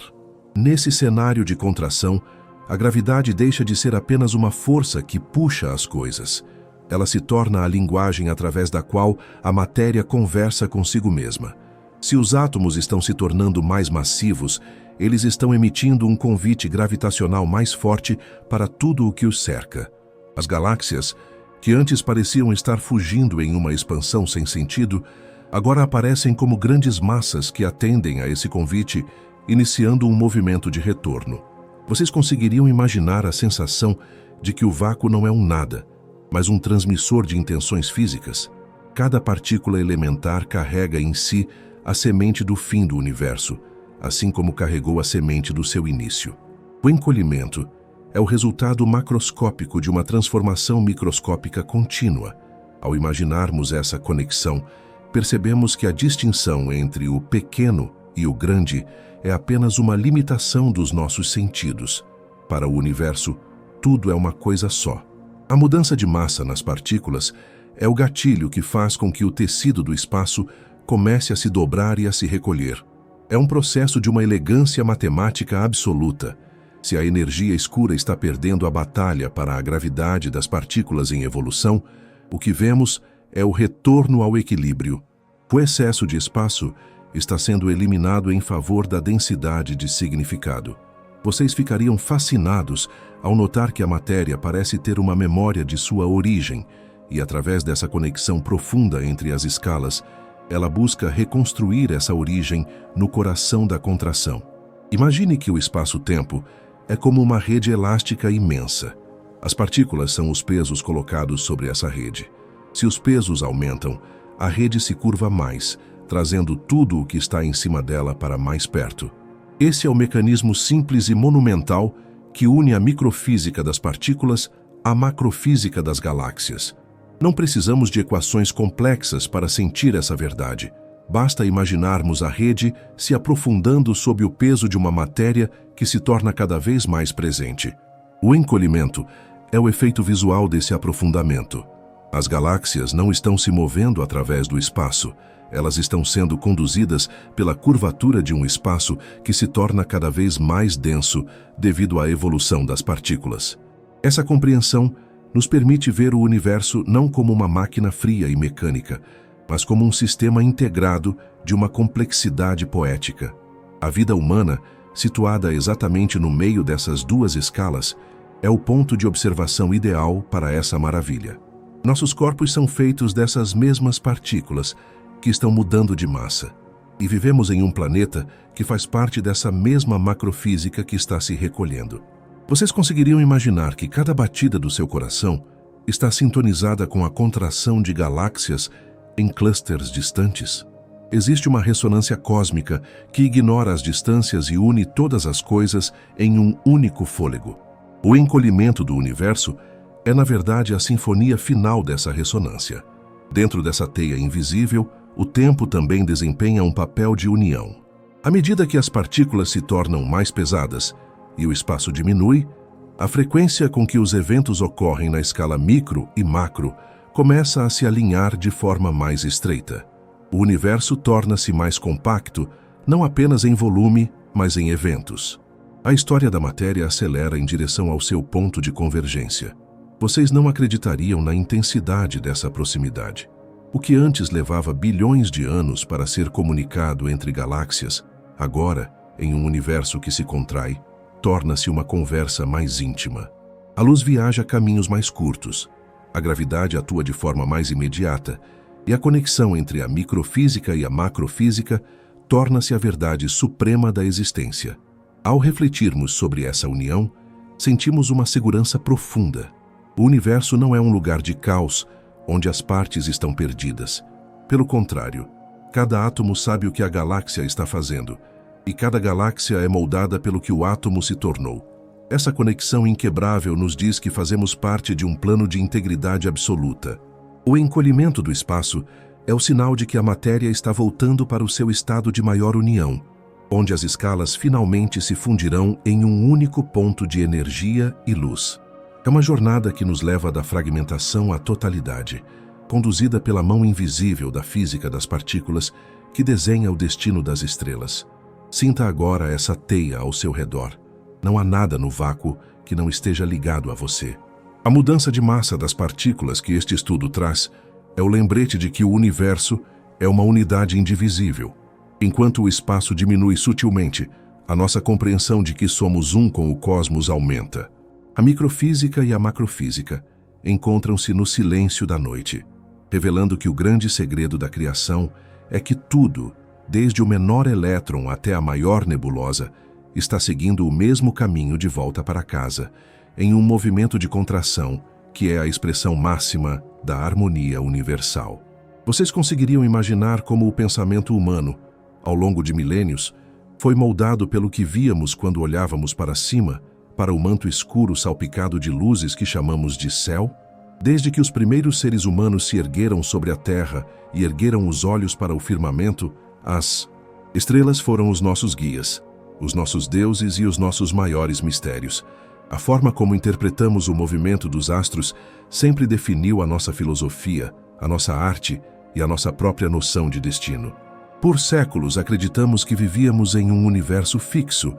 Nesse cenário de contração, a gravidade deixa de ser apenas uma força que puxa as coisas. Ela se torna a linguagem através da qual a matéria conversa consigo mesma. Se os átomos estão se tornando mais massivos, eles estão emitindo um convite gravitacional mais forte para tudo o que os cerca. As galáxias, que antes pareciam estar fugindo em uma expansão sem sentido, agora aparecem como grandes massas que atendem a esse convite, iniciando um movimento de retorno. Vocês conseguiriam imaginar a sensação de que o vácuo não é um nada, mas um transmissor de intenções físicas? Cada partícula elementar carrega em si a semente do fim do universo, assim como carregou a semente do seu início. O encolhimento é o resultado macroscópico de uma transformação microscópica contínua. Ao imaginarmos essa conexão, percebemos que a distinção entre o pequeno e o grande é apenas uma limitação dos nossos sentidos. Para o universo, tudo é uma coisa só. A mudança de massa nas partículas é o gatilho que faz com que o tecido do espaço comece a se dobrar e a se recolher. É um processo de uma elegância matemática absoluta. Se a energia escura está perdendo a batalha para a gravidade das partículas em evolução, o que vemos é o retorno ao equilíbrio. O excesso de espaço está sendo eliminado em favor da densidade de significado. Vocês ficariam fascinados ao notar que a matéria parece ter uma memória de sua origem e, através dessa conexão profunda entre as escalas, ela busca reconstruir essa origem no coração da contração. Imagine que o espaço-tempo é como uma rede elástica imensa. As partículas são os pesos colocados sobre essa rede. Se os pesos aumentam, a rede se curva mais, trazendo tudo o que está em cima dela para mais perto. Esse é o mecanismo simples e monumental que une a microfísica das partículas à macrofísica das galáxias. Não precisamos de equações complexas para sentir essa verdade. Basta imaginarmos a rede se aprofundando sob o peso de uma matéria que se torna cada vez mais presente. O encolhimento é o efeito visual desse aprofundamento. As galáxias não estão se movendo através do espaço. Elas estão sendo conduzidas pela curvatura de um espaço que se torna cada vez mais denso devido à evolução das partículas. Essa compreensão nos permite ver o universo não como uma máquina fria e mecânica, mas como um sistema integrado de uma complexidade poética. A vida humana, situada exatamente no meio dessas duas escalas, é o ponto de observação ideal para essa maravilha. Nossos corpos são feitos dessas mesmas partículas que estão mudando de massa, e vivemos em um planeta que faz parte dessa mesma macrofísica que está se recolhendo. Vocês conseguiriam imaginar que cada batida do seu coração está sintonizada com a contração de galáxias em clusters distantes? Existe uma ressonância cósmica que ignora as distâncias e une todas as coisas em um único fôlego. O encolhimento do universo é, na verdade, a sinfonia final dessa ressonância. Dentro dessa teia invisível, o tempo também desempenha um papel de união. À medida que as partículas se tornam mais pesadas e o espaço diminui, a frequência com que os eventos ocorrem na escala micro e macro começa a se alinhar de forma mais estreita. O universo torna-se mais compacto, não apenas em volume, mas em eventos. A história da matéria acelera em direção ao seu ponto de convergência. Vocês não acreditariam na intensidade dessa proximidade. O que antes levava bilhões de anos para ser comunicado entre galáxias, agora, em um universo que se contrai, torna-se uma conversa mais íntima. A luz viaja caminhos mais curtos, a gravidade atua de forma mais imediata, e a conexão entre a microfísica e a macrofísica torna-se a verdade suprema da existência. Ao refletirmos sobre essa união, sentimos uma segurança profunda. O universo não é um lugar de caos, onde as partes estão perdidas. Pelo contrário, cada átomo sabe o que a galáxia está fazendo, e cada galáxia é moldada pelo que o átomo se tornou. Essa conexão inquebrável nos diz que fazemos parte de um plano de integridade absoluta. O encolhimento do espaço é o sinal de que a matéria está voltando para o seu estado de maior união, onde as escalas finalmente se fundirão em um único ponto de energia e luz. É uma jornada que nos leva da fragmentação à totalidade, conduzida pela mão invisível da física das partículas que desenha o destino das estrelas. Sinta agora essa teia ao seu redor. Não há nada no vácuo que não esteja ligado a você. A mudança de massa das partículas que este estudo traz é o lembrete de que o universo é uma unidade indivisível. Enquanto o espaço diminui sutilmente, a nossa compreensão de que somos um com o cosmos aumenta. A microfísica e a macrofísica encontram-se no silêncio da noite, revelando que o grande segredo da criação é que tudo, desde o menor elétron até a maior nebulosa, está seguindo o mesmo caminho de volta para casa, em um movimento de contração que é a expressão máxima da harmonia universal. Vocês conseguiriam imaginar como o pensamento humano, ao longo de milênios, foi moldado pelo que víamos quando olhávamos para cima, para o manto escuro salpicado de luzes que chamamos de céu? Desde que os primeiros seres humanos se ergueram sobre a terra e ergueram os olhos para o firmamento, as estrelas foram os nossos guias, os nossos deuses e os nossos maiores mistérios. A forma como interpretamos o movimento dos astros sempre definiu a nossa filosofia, a nossa arte e a nossa própria noção de destino. Por séculos acreditamos que vivíamos em um universo fixo,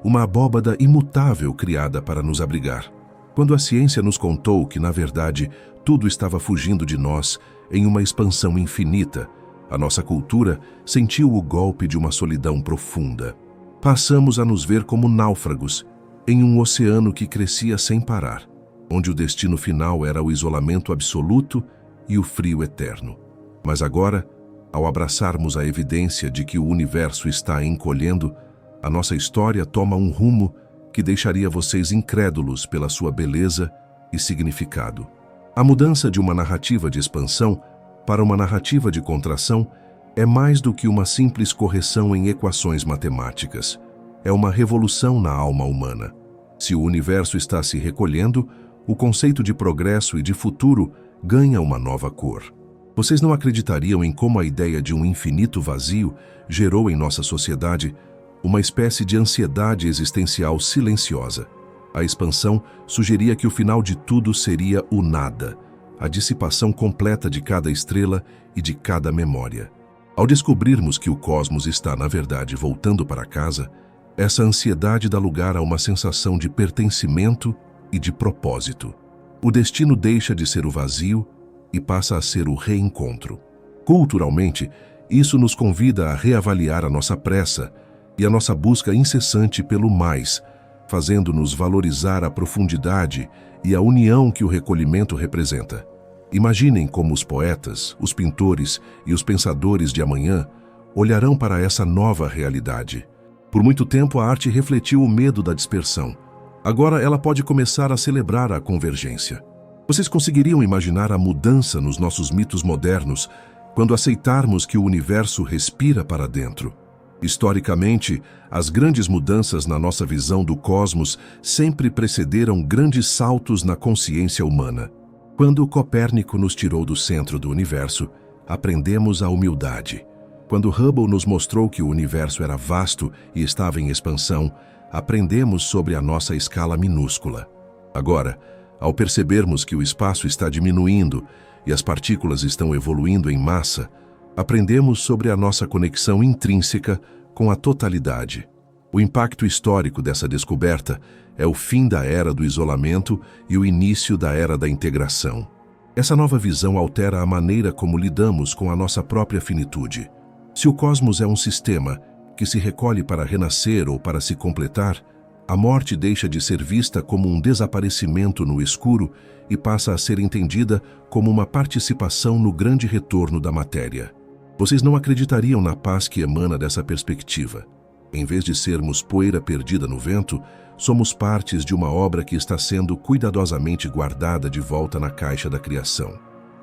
uma abóbada imutável criada para nos abrigar. Quando a ciência nos contou que, na verdade, tudo estava fugindo de nós em uma expansão infinita, a nossa cultura sentiu o golpe de uma solidão profunda. Passamos a nos ver como náufragos em um oceano que crescia sem parar, onde o destino final era o isolamento absoluto e o frio eterno. Mas agora, ao abraçarmos a evidência de que o universo está encolhendo, a nossa história toma um rumo que deixaria vocês incrédulos pela sua beleza e significado. A mudança de uma narrativa de expansão para uma narrativa de contração é mais do que uma simples correção em equações matemáticas. É uma revolução na alma humana. Se o universo está se recolhendo, o conceito de progresso e de futuro ganha uma nova cor. Vocês não acreditariam em como a ideia de um infinito vazio gerou em nossa sociedade uma espécie de ansiedade existencial silenciosa. A expansão sugeria que o final de tudo seria o nada, a dissipação completa de cada estrela e de cada memória. Ao descobrirmos que o cosmos está, na verdade, voltando para casa, essa ansiedade dá lugar a uma sensação de pertencimento e de propósito. O destino deixa de ser o vazio e passa a ser o reencontro. Culturalmente, isso nos convida a reavaliar a nossa pressa e a nossa busca incessante pelo mais, fazendo-nos valorizar a profundidade e a união que o recolhimento representa. Imaginem como os poetas, os pintores e os pensadores de amanhã olharão para essa nova realidade. Por muito tempo a arte refletiu o medo da dispersão. Agora ela pode começar a celebrar a convergência. Vocês conseguiriam imaginar a mudança nos nossos mitos modernos quando aceitarmos que o universo respira para dentro? Historicamente, as grandes mudanças na nossa visão do cosmos sempre precederam grandes saltos na consciência humana. Quando Copérnico nos tirou do centro do universo, aprendemos a humildade. Quando Hubble nos mostrou que o universo era vasto e estava em expansão, aprendemos sobre a nossa escala minúscula. Agora, ao percebermos que o espaço está diminuindo e as partículas estão evoluindo em massa, aprendemos sobre a nossa conexão intrínseca com a totalidade. O impacto histórico dessa descoberta é o fim da era do isolamento e o início da era da integração. Essa nova visão altera a maneira como lidamos com a nossa própria finitude. Se o cosmos é um sistema que se recolhe para renascer ou para se completar, a morte deixa de ser vista como um desaparecimento no escuro e passa a ser entendida como uma participação no grande retorno da matéria. Vocês não acreditariam na paz que emana dessa perspectiva. Em vez de sermos poeira perdida no vento, somos partes de uma obra que está sendo cuidadosamente guardada de volta na caixa da criação.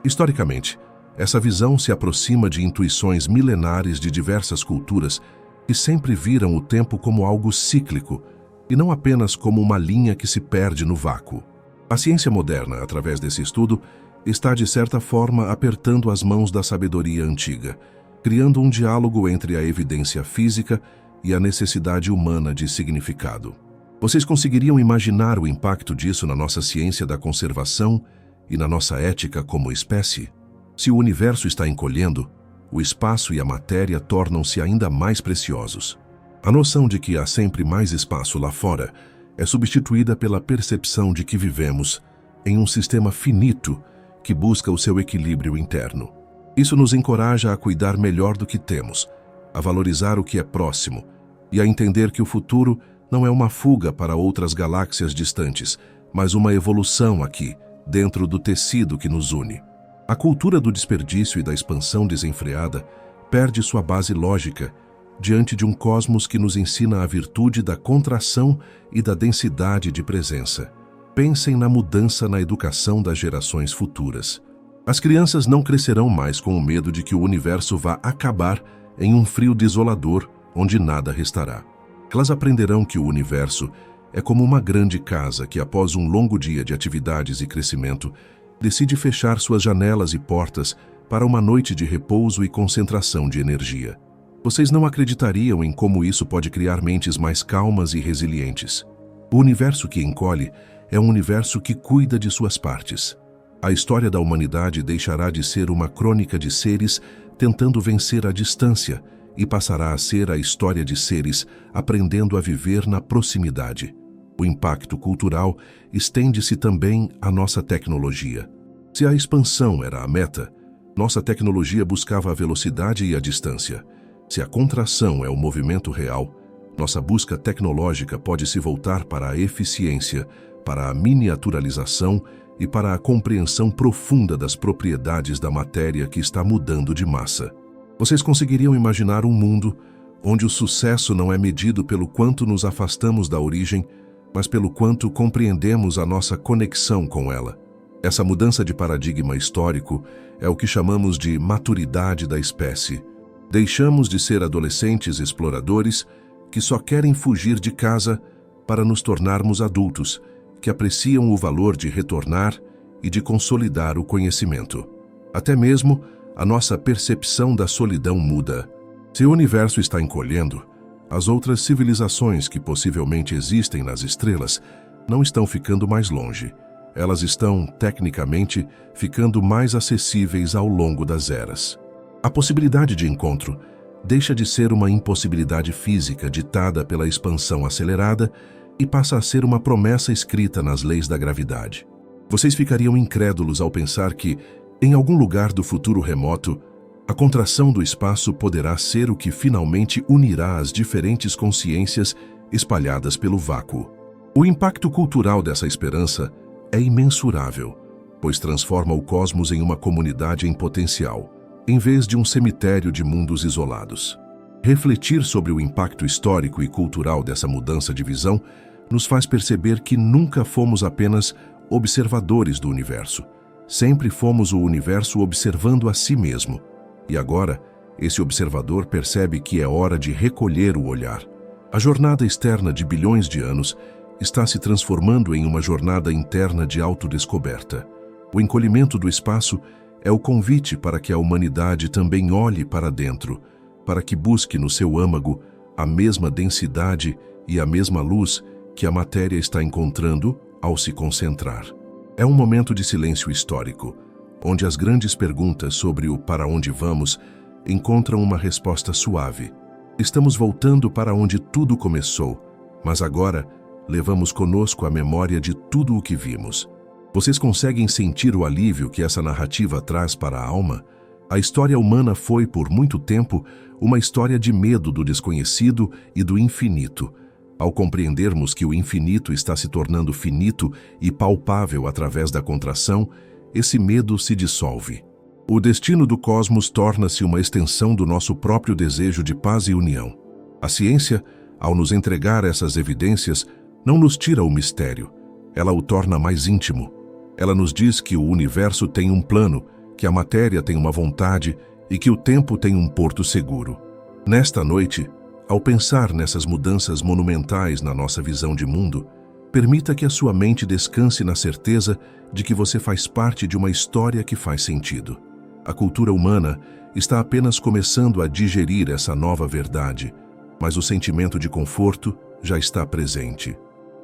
Historicamente, essa visão se aproxima de intuições milenares de diversas culturas que sempre viram o tempo como algo cíclico e não apenas como uma linha que se perde no vácuo. A ciência moderna, através desse estudo, está de certa forma apertando as mãos da sabedoria antiga, criando um diálogo entre a evidência física e a necessidade humana de significado. Vocês conseguiriam imaginar o impacto disso na nossa ciência da conservação e na nossa ética como espécie? Se o universo está encolhendo, o espaço e a matéria tornam-se ainda mais preciosos. A noção de que há sempre mais espaço lá fora é substituída pela percepção de que vivemos em um sistema finito que busca o seu equilíbrio interno. Isso nos encoraja a cuidar melhor do que temos, a valorizar o que é próximo e a entender que o futuro não é uma fuga para outras galáxias distantes, mas uma evolução aqui, dentro do tecido que nos une. A cultura do desperdício e da expansão desenfreada perde sua base lógica diante de um cosmos que nos ensina a virtude da contração e da densidade de presença. Pensem na mudança na educação das gerações futuras. As crianças não crescerão mais com o medo de que o universo vá acabar em um frio desolador onde nada restará. Elas aprenderão que o universo é como uma grande casa que, após um longo dia de atividades e crescimento, decide fechar suas janelas e portas para uma noite de repouso e concentração de energia. Vocês não acreditariam em como isso pode criar mentes mais calmas e resilientes. O universo que encolhe é um universo que cuida de suas partes. A história da humanidade deixará de ser uma crônica de seres tentando vencer a distância e passará a ser a história de seres aprendendo a viver na proximidade. O impacto cultural estende-se também à nossa tecnologia. Se a expansão era a meta, nossa tecnologia buscava a velocidade e a distância. Se a contração é o movimento real, nossa busca tecnológica pode se voltar para a eficiência, para a miniaturalização e para a compreensão profunda das propriedades da matéria que está mudando de massa. Vocês conseguiriam imaginar um mundo onde o sucesso não é medido pelo quanto nos afastamos da origem, mas pelo quanto compreendemos a nossa conexão com ela. Essa mudança de paradigma histórico é o que chamamos de maturidade da espécie. Deixamos de ser adolescentes exploradores que só querem fugir de casa para nos tornarmos adultos, que apreciam o valor de retornar e de consolidar o conhecimento. Até mesmo a nossa percepção da solidão muda. Se o universo está encolhendo, as outras civilizações que possivelmente existem nas estrelas não estão ficando mais longe. Elas estão, tecnicamente, ficando mais acessíveis ao longo das eras. A possibilidade de encontro deixa de ser uma impossibilidade física ditada pela expansão acelerada e passa a ser uma promessa escrita nas leis da gravidade. Vocês ficariam incrédulos ao pensar que, em algum lugar do futuro remoto, a contração do espaço poderá ser o que finalmente unirá as diferentes consciências espalhadas pelo vácuo. O impacto cultural dessa esperança é imensurável, pois transforma o cosmos em uma comunidade em potencial, em vez de um cemitério de mundos isolados. Refletir sobre o impacto histórico e cultural dessa mudança de visão nos faz perceber que nunca fomos apenas observadores do universo. Sempre fomos o universo observando a si mesmo. E agora, esse observador percebe que é hora de recolher o olhar. A jornada externa de bilhões de anos está se transformando em uma jornada interna de autodescoberta. O encolhimento do espaço é o convite para que a humanidade também olhe para dentro, para que busque no seu âmago a mesma densidade e a mesma luz que a matéria está encontrando ao se concentrar. É um momento de silêncio histórico, onde as grandes perguntas sobre o para onde vamos encontram uma resposta suave. Estamos voltando para onde tudo começou, mas agora levamos conosco a memória de tudo o que vimos. Vocês conseguem sentir o alívio que essa narrativa traz para a alma? A história humana foi, por muito tempo, uma história de medo do desconhecido e do infinito. Ao compreendermos que o infinito está se tornando finito e palpável através da contração, esse medo se dissolve. O destino do cosmos torna-se uma extensão do nosso próprio desejo de paz e união. A ciência, ao nos entregar essas evidências, não nos tira o mistério, ela o torna mais íntimo. Ela nos diz que o universo tem um plano, que a matéria tem uma vontade e que o tempo tem um porto seguro. Nesta noite, ao pensar nessas mudanças monumentais na nossa visão de mundo, Permita que a sua mente descanse na certeza de que você faz parte de uma história que faz sentido. A cultura humana está apenas começando a digerir essa nova verdade, mas o sentimento de conforto já está presente.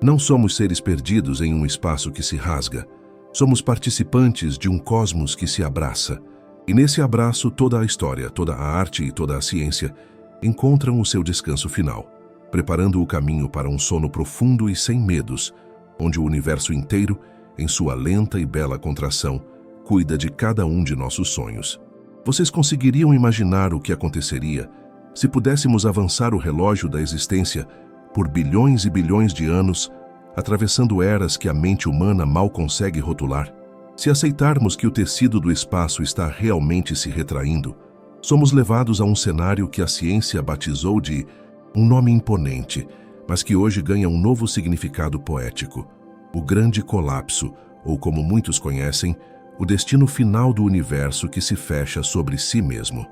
Não somos seres perdidos em um espaço que se rasga. Somos participantes de um cosmos que se abraça. E nesse abraço, toda a história, toda a arte e toda a ciência encontram o seu descanso final, preparando o caminho para um sono profundo e sem medos, onde o universo inteiro, em sua lenta e bela contração, cuida de cada um de nossos sonhos. Vocês conseguiriam imaginar o que aconteceria se pudéssemos avançar o relógio da existência por bilhões e bilhões de anos, atravessando eras que a mente humana mal consegue rotular? Se aceitarmos que o tecido do espaço está realmente se retraindo, somos levados a um cenário que a ciência batizou de um nome imponente, mas que hoje ganha um novo significado poético: o Grande Colapso, ou como muitos conhecem, o destino final do universo que se fecha sobre si mesmo.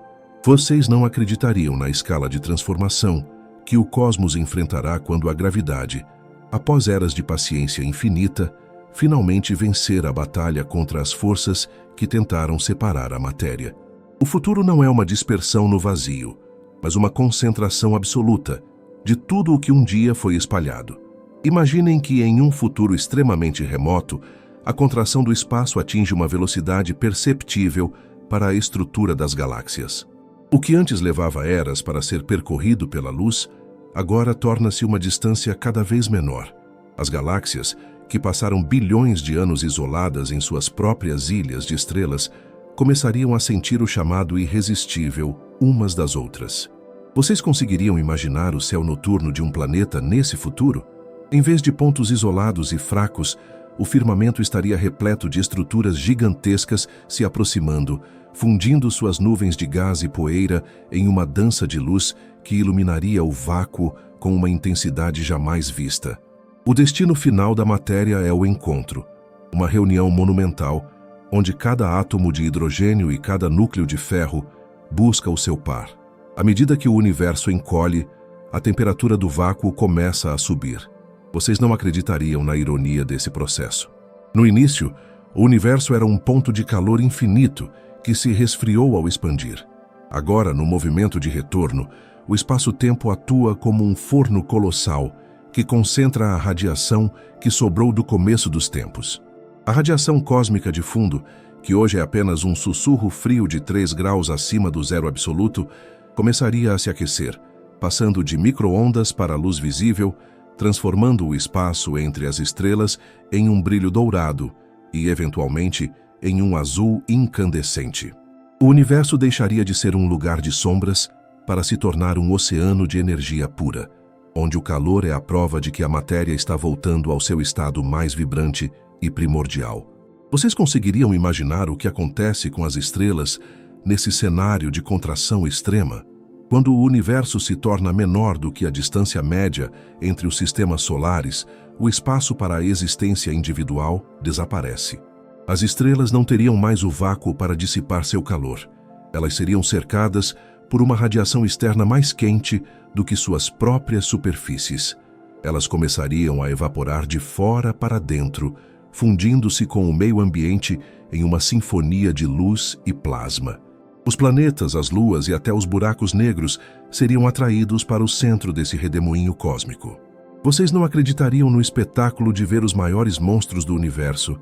Vocês não acreditariam na escala de transformação que o cosmos enfrentará quando a gravidade, após eras de paciência infinita, finalmente vencer a batalha contra as forças que tentaram separar a matéria. O futuro não é uma dispersão no vazio, mas uma concentração absoluta de tudo o que um dia foi espalhado. Imaginem que em um futuro extremamente remoto, a contração do espaço atinge uma velocidade perceptível para a estrutura das galáxias. O que antes levava eras para ser percorrido pela luz, agora torna-se uma distância cada vez menor. As galáxias, que passaram bilhões de anos isoladas em suas próprias ilhas de estrelas, começariam a sentir o chamado irresistível umas das outras. Vocês conseguiriam imaginar o céu noturno de um planeta nesse futuro? Em vez de pontos isolados e fracos, o firmamento estaria repleto de estruturas gigantescas se aproximando, fundindo suas nuvens de gás e poeira em uma dança de luz que iluminaria o vácuo com uma intensidade jamais vista. O destino final da matéria é o encontro, uma reunião monumental, onde cada átomo de hidrogênio e cada núcleo de ferro busca o seu par. À medida que o universo encolhe, a temperatura do vácuo começa a subir. Vocês não acreditariam na ironia desse processo. No início, o universo era um ponto de calor infinito que se resfriou ao expandir. Agora, no movimento de retorno, o espaço-tempo atua como um forno colossal que concentra a radiação que sobrou do começo dos tempos. A radiação cósmica de fundo, que hoje é apenas um sussurro frio de 3 graus acima do zero absoluto, começaria a se aquecer, passando de micro-ondas para a luz visível, transformando o espaço entre as estrelas em um brilho dourado e, eventualmente, em um azul incandescente. O universo deixaria de ser um lugar de sombras para se tornar um oceano de energia pura, onde o calor é a prova de que a matéria está voltando ao seu estado mais vibrante e primordial. Vocês conseguiriam imaginar o que acontece com as estrelas nesse cenário de contração extrema? Quando o universo se torna menor do que a distância média entre os sistemas solares, o espaço para a existência individual desaparece. As estrelas não teriam mais o vácuo para dissipar seu calor. Elas seriam cercadas por uma radiação externa mais quente do que suas próprias superfícies. Elas começariam a evaporar de fora para dentro, fundindo-se com o meio ambiente em uma sinfonia de luz e plasma. Os planetas, as luas e até os buracos negros seriam atraídos para o centro desse redemoinho cósmico. Vocês não acreditariam no espetáculo de ver os maiores monstros do universo,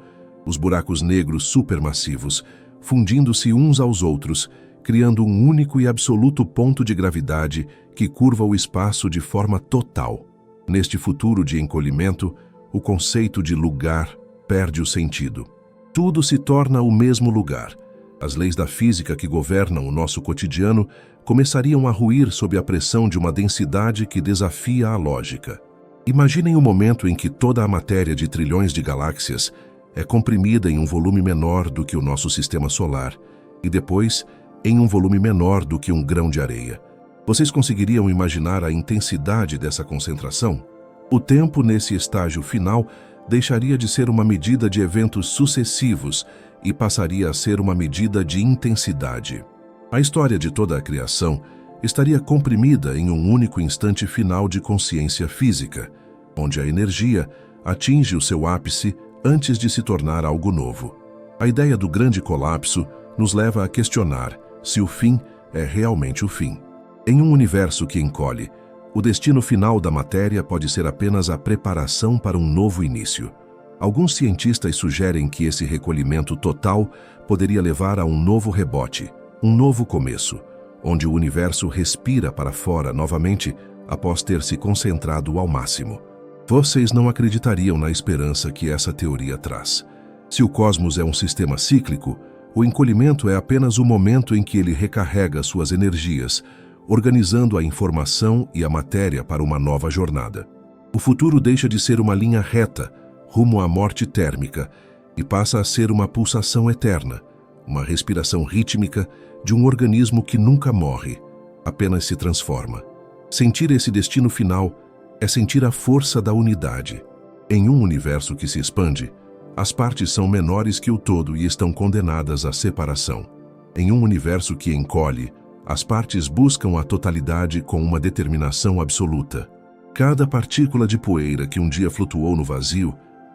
os buracos negros supermassivos, fundindo-se uns aos outros, criando um único e absoluto ponto de gravidade que curva o espaço de forma total. Neste futuro de encolhimento, o conceito de lugar perde o sentido. Tudo se torna o mesmo lugar. As leis da física que governam o nosso cotidiano começariam a ruir sob a pressão de uma densidade que desafia a lógica. Imaginem o momento em que toda a matéria de trilhões de galáxias é comprimida em um volume menor do que o nosso sistema solar e depois em um volume menor do que um grão de areia. Vocês conseguiriam imaginar a intensidade dessa concentração? O tempo nesse estágio final deixaria de ser uma medida de eventos sucessivos e passaria a ser uma medida de intensidade. A história de toda a criação estaria comprimida em um único instante final de consciência física, onde a energia, atinge o seu ápice antes de se tornar algo novo. A ideia do grande colapso nos leva a questionar se o fim é realmente o fim. Em um universo que encolhe, o destino final da matéria pode ser apenas a preparação para um novo início. Alguns cientistas sugerem que esse recolhimento total poderia levar a um novo rebote, um novo começo, onde o universo respira para fora novamente após ter se concentrado ao máximo. Vocês não acreditariam na esperança que essa teoria traz. Se o cosmos é um sistema cíclico, o encolhimento é apenas o momento em que ele recarrega suas energias, organizando a informação e a matéria para uma nova jornada. O futuro deixa de ser uma linha reta, rumo à morte térmica, e passa a ser uma pulsação eterna, uma respiração rítmica de um organismo que nunca morre, apenas se transforma. Sentir esse destino final é sentir a força da unidade. Em um universo que se expande, as partes são menores que o todo e estão condenadas à separação. Em um universo que encolhe, as partes buscam a totalidade com uma determinação absoluta. Cada partícula de poeira que um dia flutuou no vazio,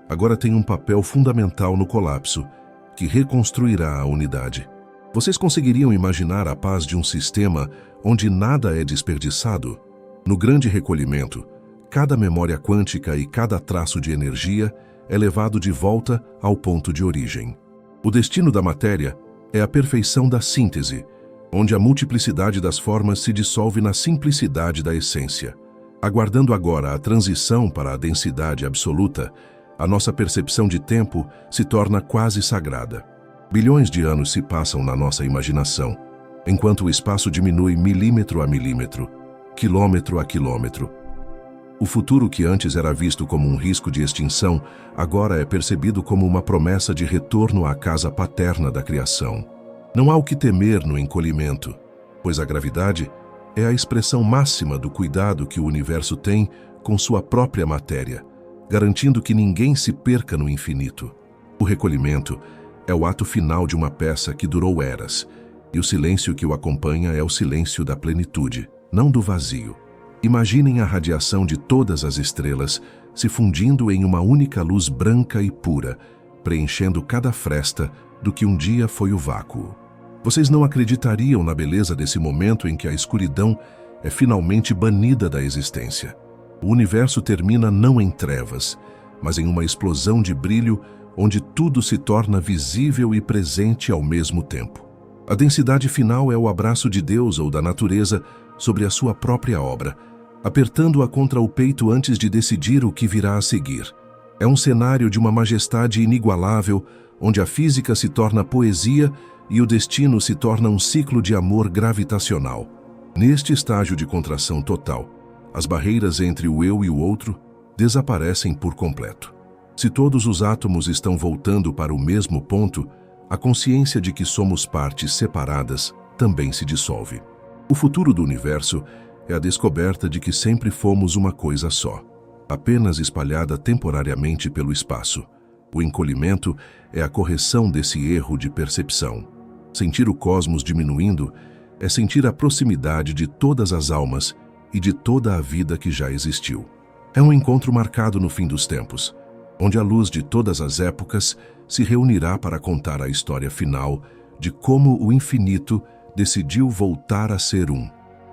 agora tem um papel fundamental no colapso, que reconstruirá a unidade. Vocês conseguiriam imaginar a paz de um sistema onde nada é desperdiçado? No grande recolhimento, cada memória quântica e cada traço de energia é levado de volta ao ponto de origem. O destino da matéria é a perfeição da síntese, onde a multiplicidade das formas se dissolve na simplicidade da essência. Aguardando agora a transição para a densidade absoluta, a nossa percepção de tempo se torna quase sagrada. Bilhões de anos se passam na nossa imaginação, enquanto o espaço diminui milímetro a milímetro, quilômetro a quilômetro. O futuro que antes era visto como um risco de extinção, agora é percebido como uma promessa de retorno à casa paterna da criação. Não há o que temer no encolhimento, pois a gravidade é a expressão máxima do cuidado que o universo tem com sua própria matéria, garantindo que ninguém se perca no infinito. O recolhimento é o ato final de uma peça que durou eras, e o silêncio que o acompanha é o silêncio da plenitude, não do vazio. Imaginem a radiação de todas as estrelas se fundindo em uma única luz branca e pura, preenchendo cada fresta do que um dia foi o vácuo. Vocês não acreditariam na beleza desse momento em que a escuridão é finalmente banida da existência. O universo termina não em trevas, mas em uma explosão de brilho onde tudo se torna visível e presente ao mesmo tempo. A densidade final é o abraço de Deus ou da natureza sobre a sua própria obra, apertando-a contra o peito antes de decidir o que virá a seguir. É um cenário de uma majestade inigualável, onde a física se torna poesia e o destino se torna um ciclo de amor gravitacional. Neste estágio de contração total, as barreiras entre o eu e o outro desaparecem por completo. Se todos os átomos estão voltando para o mesmo ponto, a consciência de que somos partes separadas também se dissolve. O futuro do universo é a descoberta de que sempre fomos uma coisa só, apenas espalhada temporariamente pelo espaço. O encolhimento é a correção desse erro de percepção. Sentir o cosmos diminuindo é sentir a proximidade de todas as almas e de toda a vida que já existiu. É um encontro marcado no fim dos tempos, onde a luz de todas as épocas se reunirá para contar a história final de como o infinito decidiu voltar a ser um.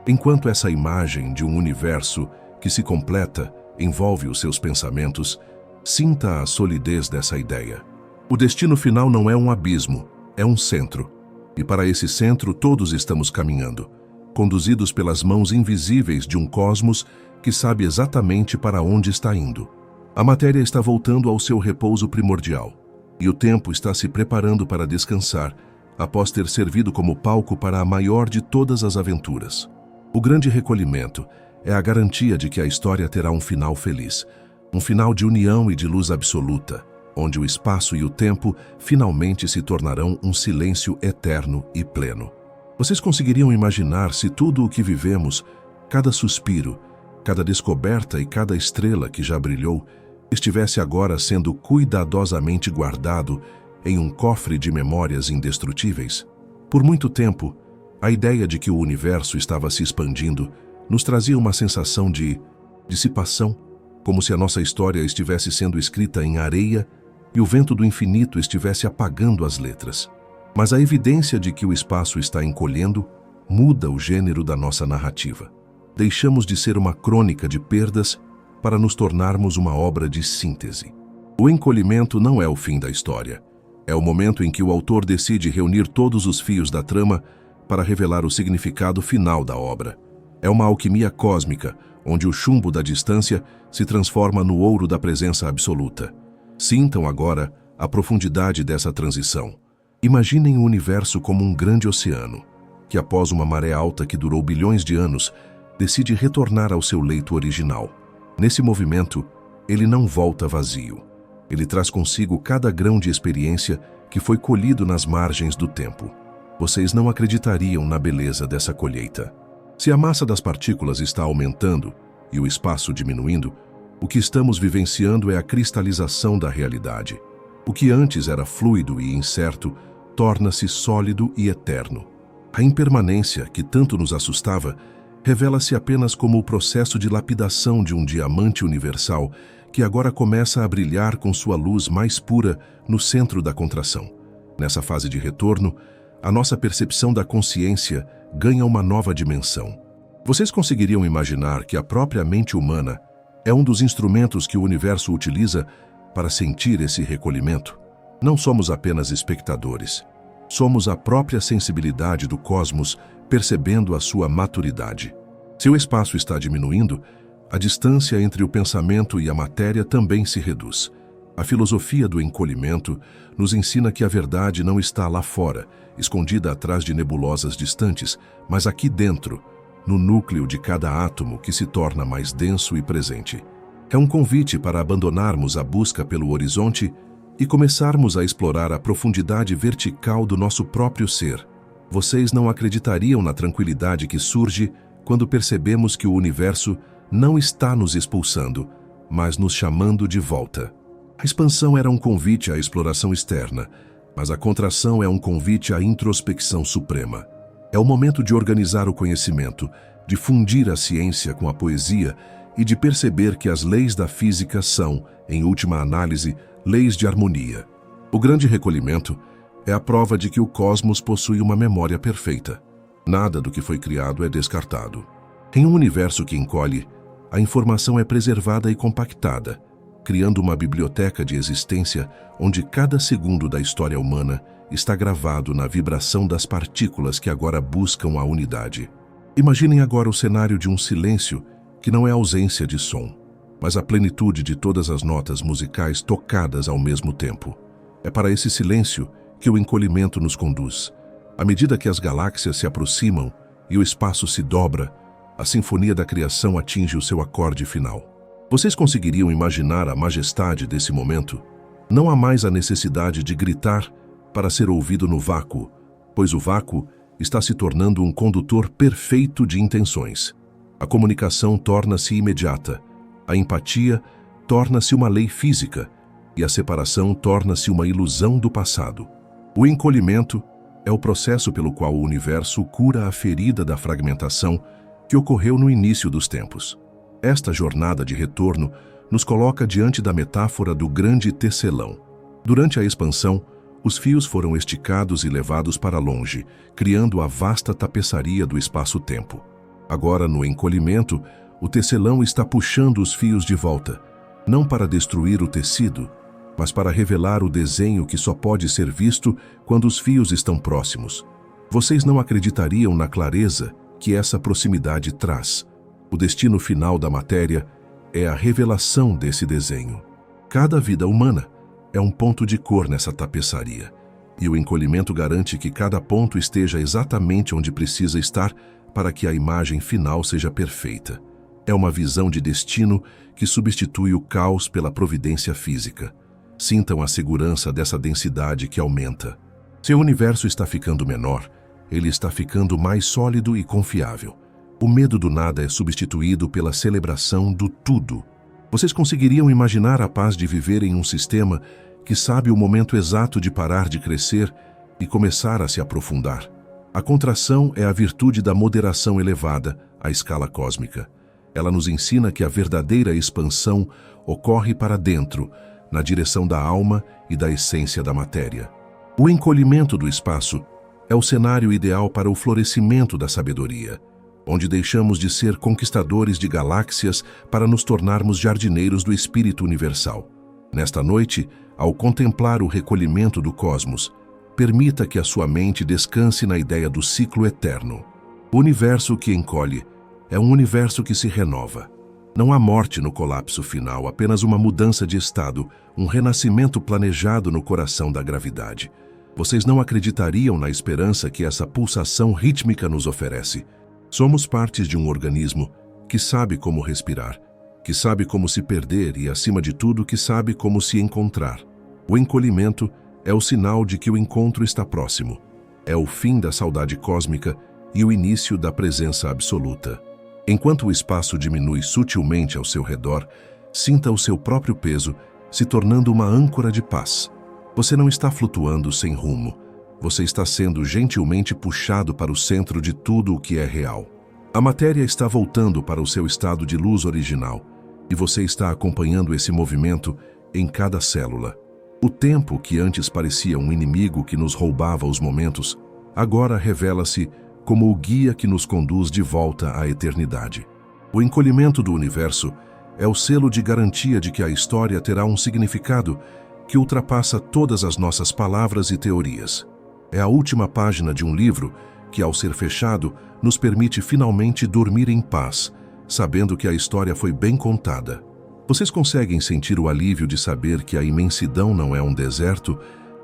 Enquanto essa imagem de um universo que se completa envolve os seus pensamentos, sinta a solidez dessa ideia. O destino final não é um abismo, é um centro. E para esse centro todos estamos caminhando, conduzidos pelas mãos invisíveis de um cosmos que sabe exatamente para onde está indo. A matéria está voltando ao seu repouso primordial, e o tempo está se preparando para descansar, após ter servido como palco para a maior de todas as aventuras. O grande recolhimento é a garantia de que a história terá um final feliz, um final de união e de luz absoluta, onde o espaço e o tempo finalmente se tornarão um silêncio eterno e pleno. Vocês conseguiriam imaginar se tudo o que vivemos, cada suspiro, cada descoberta e cada estrela que já brilhou, estivesse agora sendo cuidadosamente guardado em um cofre de memórias indestrutíveis? Por muito tempo, a ideia de que o universo estava se expandindo nos trazia uma sensação de dissipação, como se a nossa história estivesse sendo escrita em areia e o vento do infinito estivesse apagando as letras. Mas a evidência de que o espaço está encolhendo muda o gênero da nossa narrativa. Deixamos de ser uma crônica de perdas para nos tornarmos uma obra de síntese. O encolhimento não é o fim da história. É o momento em que o autor decide reunir todos os fios da trama para revelar o significado final da obra. É uma alquimia cósmica, onde o chumbo da distância se transforma no ouro da presença absoluta. Sintam agora a profundidade dessa transição. Imaginem o universo como um grande oceano, que após uma maré alta que durou bilhões de anos, decide retornar ao seu leito original. Nesse movimento, ele não volta vazio. Ele traz consigo cada grão de experiência que foi colhido nas margens do tempo. Vocês não acreditariam na beleza dessa colheita. Se a massa das partículas está aumentando e o espaço diminuindo, o que estamos vivenciando é a cristalização da realidade. O que antes era fluido e incerto torna-se sólido e eterno. A impermanência, que tanto nos assustava, revela-se apenas como o processo de lapidação de um diamante universal que agora começa a brilhar com sua luz mais pura no centro da contração. Nessa fase de retorno, a nossa percepção da consciência ganha uma nova dimensão. Vocês conseguiriam imaginar que a própria mente humana é um dos instrumentos que o universo utiliza para sentir esse recolhimento? Não somos apenas espectadores. Somos a própria sensibilidade do cosmos percebendo a sua maturidade. Se o espaço está diminuindo, a distância entre o pensamento e a matéria também se reduz. A filosofia do encolhimento nos ensina que a verdade não está lá fora, escondida atrás de nebulosas distantes, mas aqui dentro, no núcleo de cada átomo que se torna mais denso e presente. É um convite para abandonarmos a busca pelo horizonte e começarmos a explorar a profundidade vertical do nosso próprio ser. Vocês não acreditariam na tranquilidade que surge quando percebemos que o universo não está nos expulsando, mas nos chamando de volta. A expansão era um convite à exploração externa, mas a contração é um convite à introspecção suprema. É o momento de organizar o conhecimento, de fundir a ciência com a poesia e de perceber que as leis da física são, em última análise, leis de harmonia. O grande recolhimento é a prova de que o cosmos possui uma memória perfeita. Nada do que foi criado é descartado. Em um universo que encolhe, a informação é preservada e compactada, criando uma biblioteca de existência onde cada segundo da história humana está gravado na vibração das partículas que agora buscam a unidade. Imaginem agora o cenário de um silêncio que não é ausência de som, mas a plenitude de todas as notas musicais tocadas ao mesmo tempo. É para esse silêncio que o encolhimento nos conduz. À medida que as galáxias se aproximam e o espaço se dobra, a sinfonia da criação atinge o seu acorde final. Vocês conseguiriam imaginar a majestade desse momento? Não há mais a necessidade de gritar para ser ouvido no vácuo, pois o vácuo está se tornando um condutor perfeito de intenções. A comunicação torna-se imediata, a empatia torna-se uma lei física e a separação torna-se uma ilusão do passado. O encolhimento é o processo pelo qual o universo cura a ferida da fragmentação que ocorreu no início dos tempos. Esta jornada de retorno nos coloca diante da metáfora do grande tecelão. Durante a expansão, os fios foram esticados e levados para longe, criando a vasta tapeçaria do espaço-tempo. Agora, no encolhimento, o tecelão está puxando os fios de volta, não para destruir o tecido, mas para revelar o desenho que só pode ser visto quando os fios estão próximos. Vocês não acreditariam na clareza que essa proximidade traz. O destino final da matéria é a revelação desse desenho. Cada vida humana é um ponto de cor nessa tapeçaria, e o encolhimento garante que cada ponto esteja exatamente onde precisa estar para que a imagem final seja perfeita. É uma visão de destino que substitui o caos pela providência física. Sintam a segurança dessa densidade que aumenta. Se o universo está ficando menor, ele está ficando mais sólido e confiável. O medo do nada é substituído pela celebração do tudo. Vocês conseguiriam imaginar a paz de viver em um sistema que sabe o momento exato de parar de crescer e começar a se aprofundar? A contração é a virtude da moderação elevada à escala cósmica. Ela nos ensina que a verdadeira expansão ocorre para dentro, na direção da alma e da essência da matéria. O encolhimento do espaço é o cenário ideal para o florescimento da sabedoria, onde deixamos de ser conquistadores de galáxias para nos tornarmos jardineiros do espírito universal. Nesta noite, ao contemplar o recolhimento do cosmos, permita que a sua mente descanse na ideia do ciclo eterno. O universo que encolhe é um universo que se renova. Não há morte no colapso final, apenas uma mudança de estado, um renascimento planejado no coração da gravidade. Vocês não acreditariam na esperança que essa pulsação rítmica nos oferece. Somos partes de um organismo que sabe como respirar, que sabe como se perder e, acima de tudo, que sabe como se encontrar. O encolhimento é o sinal de que o encontro está próximo. É o fim da saudade cósmica e o início da presença absoluta. Enquanto o espaço diminui sutilmente ao seu redor, sinta o seu próprio peso se tornando uma âncora de paz. Você não está flutuando sem rumo. Você está sendo gentilmente puxado para o centro de tudo o que é real. A matéria está voltando para o seu estado de luz original, e você está acompanhando esse movimento em cada célula. O tempo, que antes parecia um inimigo que nos roubava os momentos, agora revela-se como o guia que nos conduz de volta à eternidade. O encolhimento do universo é o selo de garantia de que a história terá um significado que ultrapassa todas as nossas palavras e teorias. É a última página de um livro que, ao ser fechado, nos permite finalmente dormir em paz, sabendo que a história foi bem contada. Vocês conseguem sentir o alívio de saber que a imensidão não é um deserto,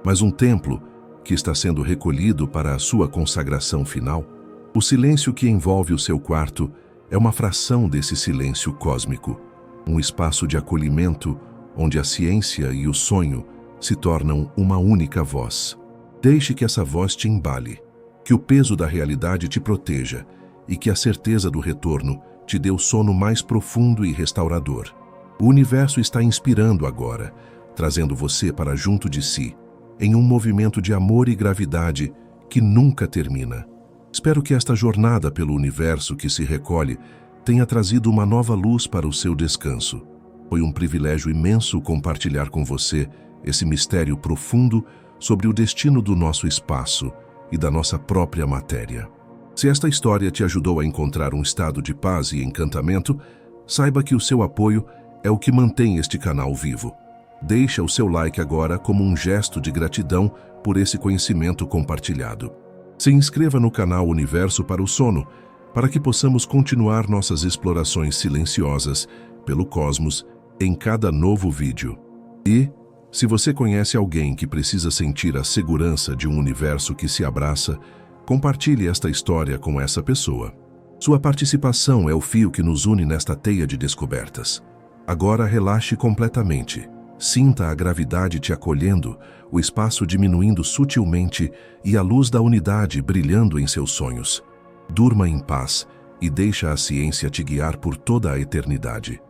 mas um templo que está sendo recolhido para a sua consagração final? O silêncio que envolve o seu quarto é uma fração desse silêncio cósmico, um espaço de acolhimento onde a ciência e o sonho se tornam uma única voz. Deixe que essa voz te embale, que o peso da realidade te proteja e que a certeza do retorno te dê o sono mais profundo e restaurador. O universo está inspirando agora, trazendo você para junto de si, em um movimento de amor e gravidade que nunca termina. Espero que esta jornada pelo universo que se recolhe tenha trazido uma nova luz para o seu descanso. Foi um privilégio imenso compartilhar com você esse mistério profundo sobre o destino do nosso espaço e da nossa própria matéria. Se esta história te ajudou a encontrar um estado de paz e encantamento, saiba que o seu apoio é o que mantém este canal vivo. Deixa o seu like agora como um gesto de gratidão por esse conhecimento compartilhado. Se inscreva no canal Universo para o Sono, para que possamos continuar nossas explorações silenciosas pelo cosmos em cada novo vídeo. E, se você conhece alguém que precisa sentir a segurança de um universo que se abraça, compartilhe esta história com essa pessoa. Sua participação é o fio que nos une nesta teia de descobertas. Agora relaxe completamente. Sinta a gravidade te acolhendo, o espaço diminuindo sutilmente e a luz da unidade brilhando em seus sonhos. Durma em paz e deixa a ciência te guiar por toda a eternidade.